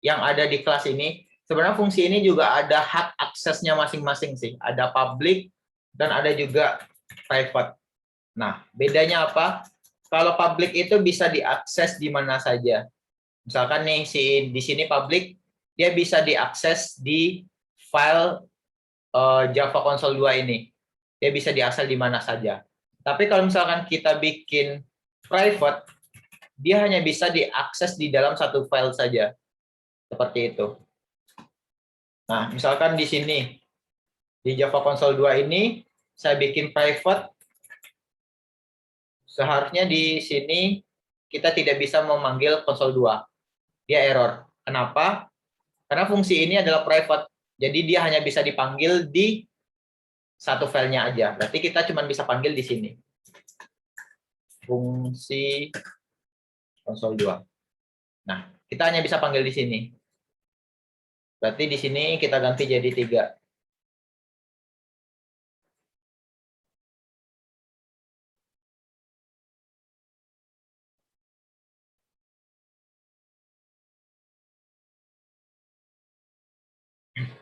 yang ada di kelas ini, sebenarnya fungsi ini juga ada hak aksesnya masing-masing sih. Ada public dan ada juga private. Nah, bedanya apa? Kalau public itu bisa diakses di mana saja. Misalkan nih di sini public, dia bisa diakses di file Java Console 2 ini. Dia bisa diakses di mana saja. Tapi kalau misalkan kita bikin private, dia hanya bisa diakses di dalam satu file saja. Seperti itu. Nah, misalkan di sini, di Java Console 2 ini, saya bikin private, seharusnya di sini kita tidak bisa memanggil Console 2. Dia error. Kenapa? Karena fungsi ini adalah private. Jadi dia hanya bisa dipanggil di satu filenya aja. Berarti kita cuma bisa panggil di sini. Fungsi Console 2. Nah, kita hanya bisa panggil di sini. Berarti di sini kita ganti jadi 3.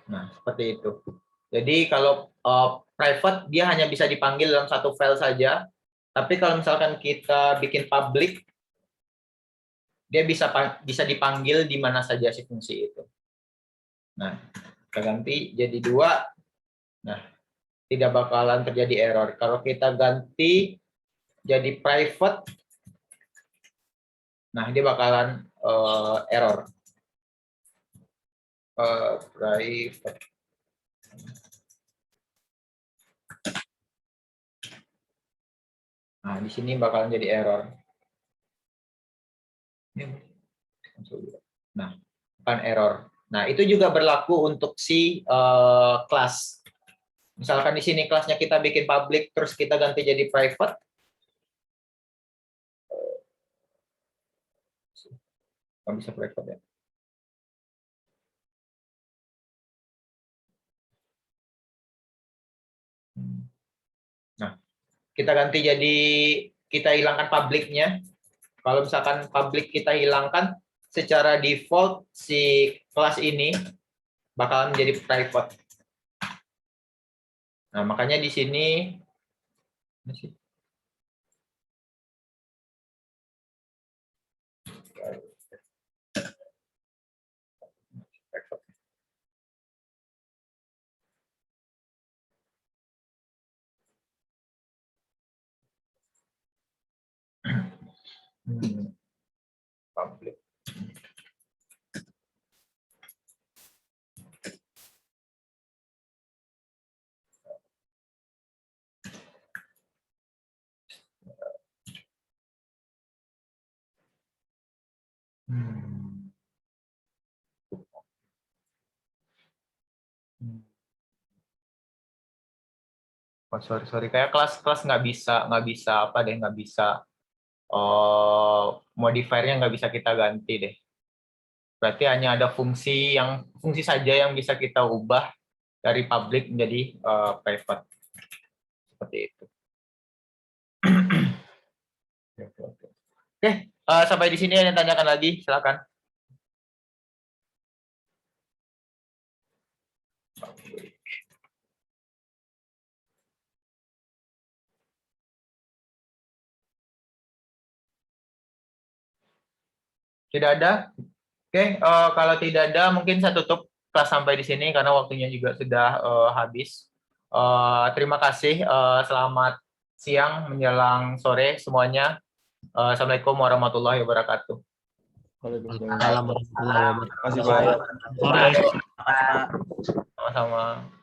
Nah, seperti itu. Jadi kalau private, dia hanya bisa dipanggil dalam satu file saja. Tapi kalau misalkan kita bikin public, dia bisa dipanggil di mana saja si fungsi itu. Nah, kita ganti jadi 2. Nah, tidak bakalan terjadi error. Kalau kita ganti jadi private, nah dia bakalan error. Private. Nah, di sini bakalan jadi error. Nah, bukan error. Nah, itu juga berlaku untuk si kelas. Misalkan di sini kelasnya kita bikin public, terus kita ganti jadi private. Nggak bisa private ya. Nah, kita ganti jadi, kita hilangkan public-nya. Kalau misalkan public kita hilangkan, secara default si kelas ini bakalan menjadi private. Nah, makanya di sini public. Oh, sorry, kayak kelas nggak bisa apa deh, nggak bisa modifiernya nggak bisa kita ganti deh. Berarti hanya ada fungsi saja yang bisa kita ubah dari public menjadi private. Seperti itu. Oke, sampai di sini yang tanyakan lagi, silakan. Tidak ada? Oke, kalau tidak ada, mungkin saya tutup kelas sampai di sini karena waktunya juga sudah habis. Terima kasih, selamat siang menjelang sore semuanya. Assalamualaikum warahmatullahi wabarakatuh. Waalaikumsalam warahmatullahi wabarakatuh. Terima kasih, Pak. Sore. Sama-sama.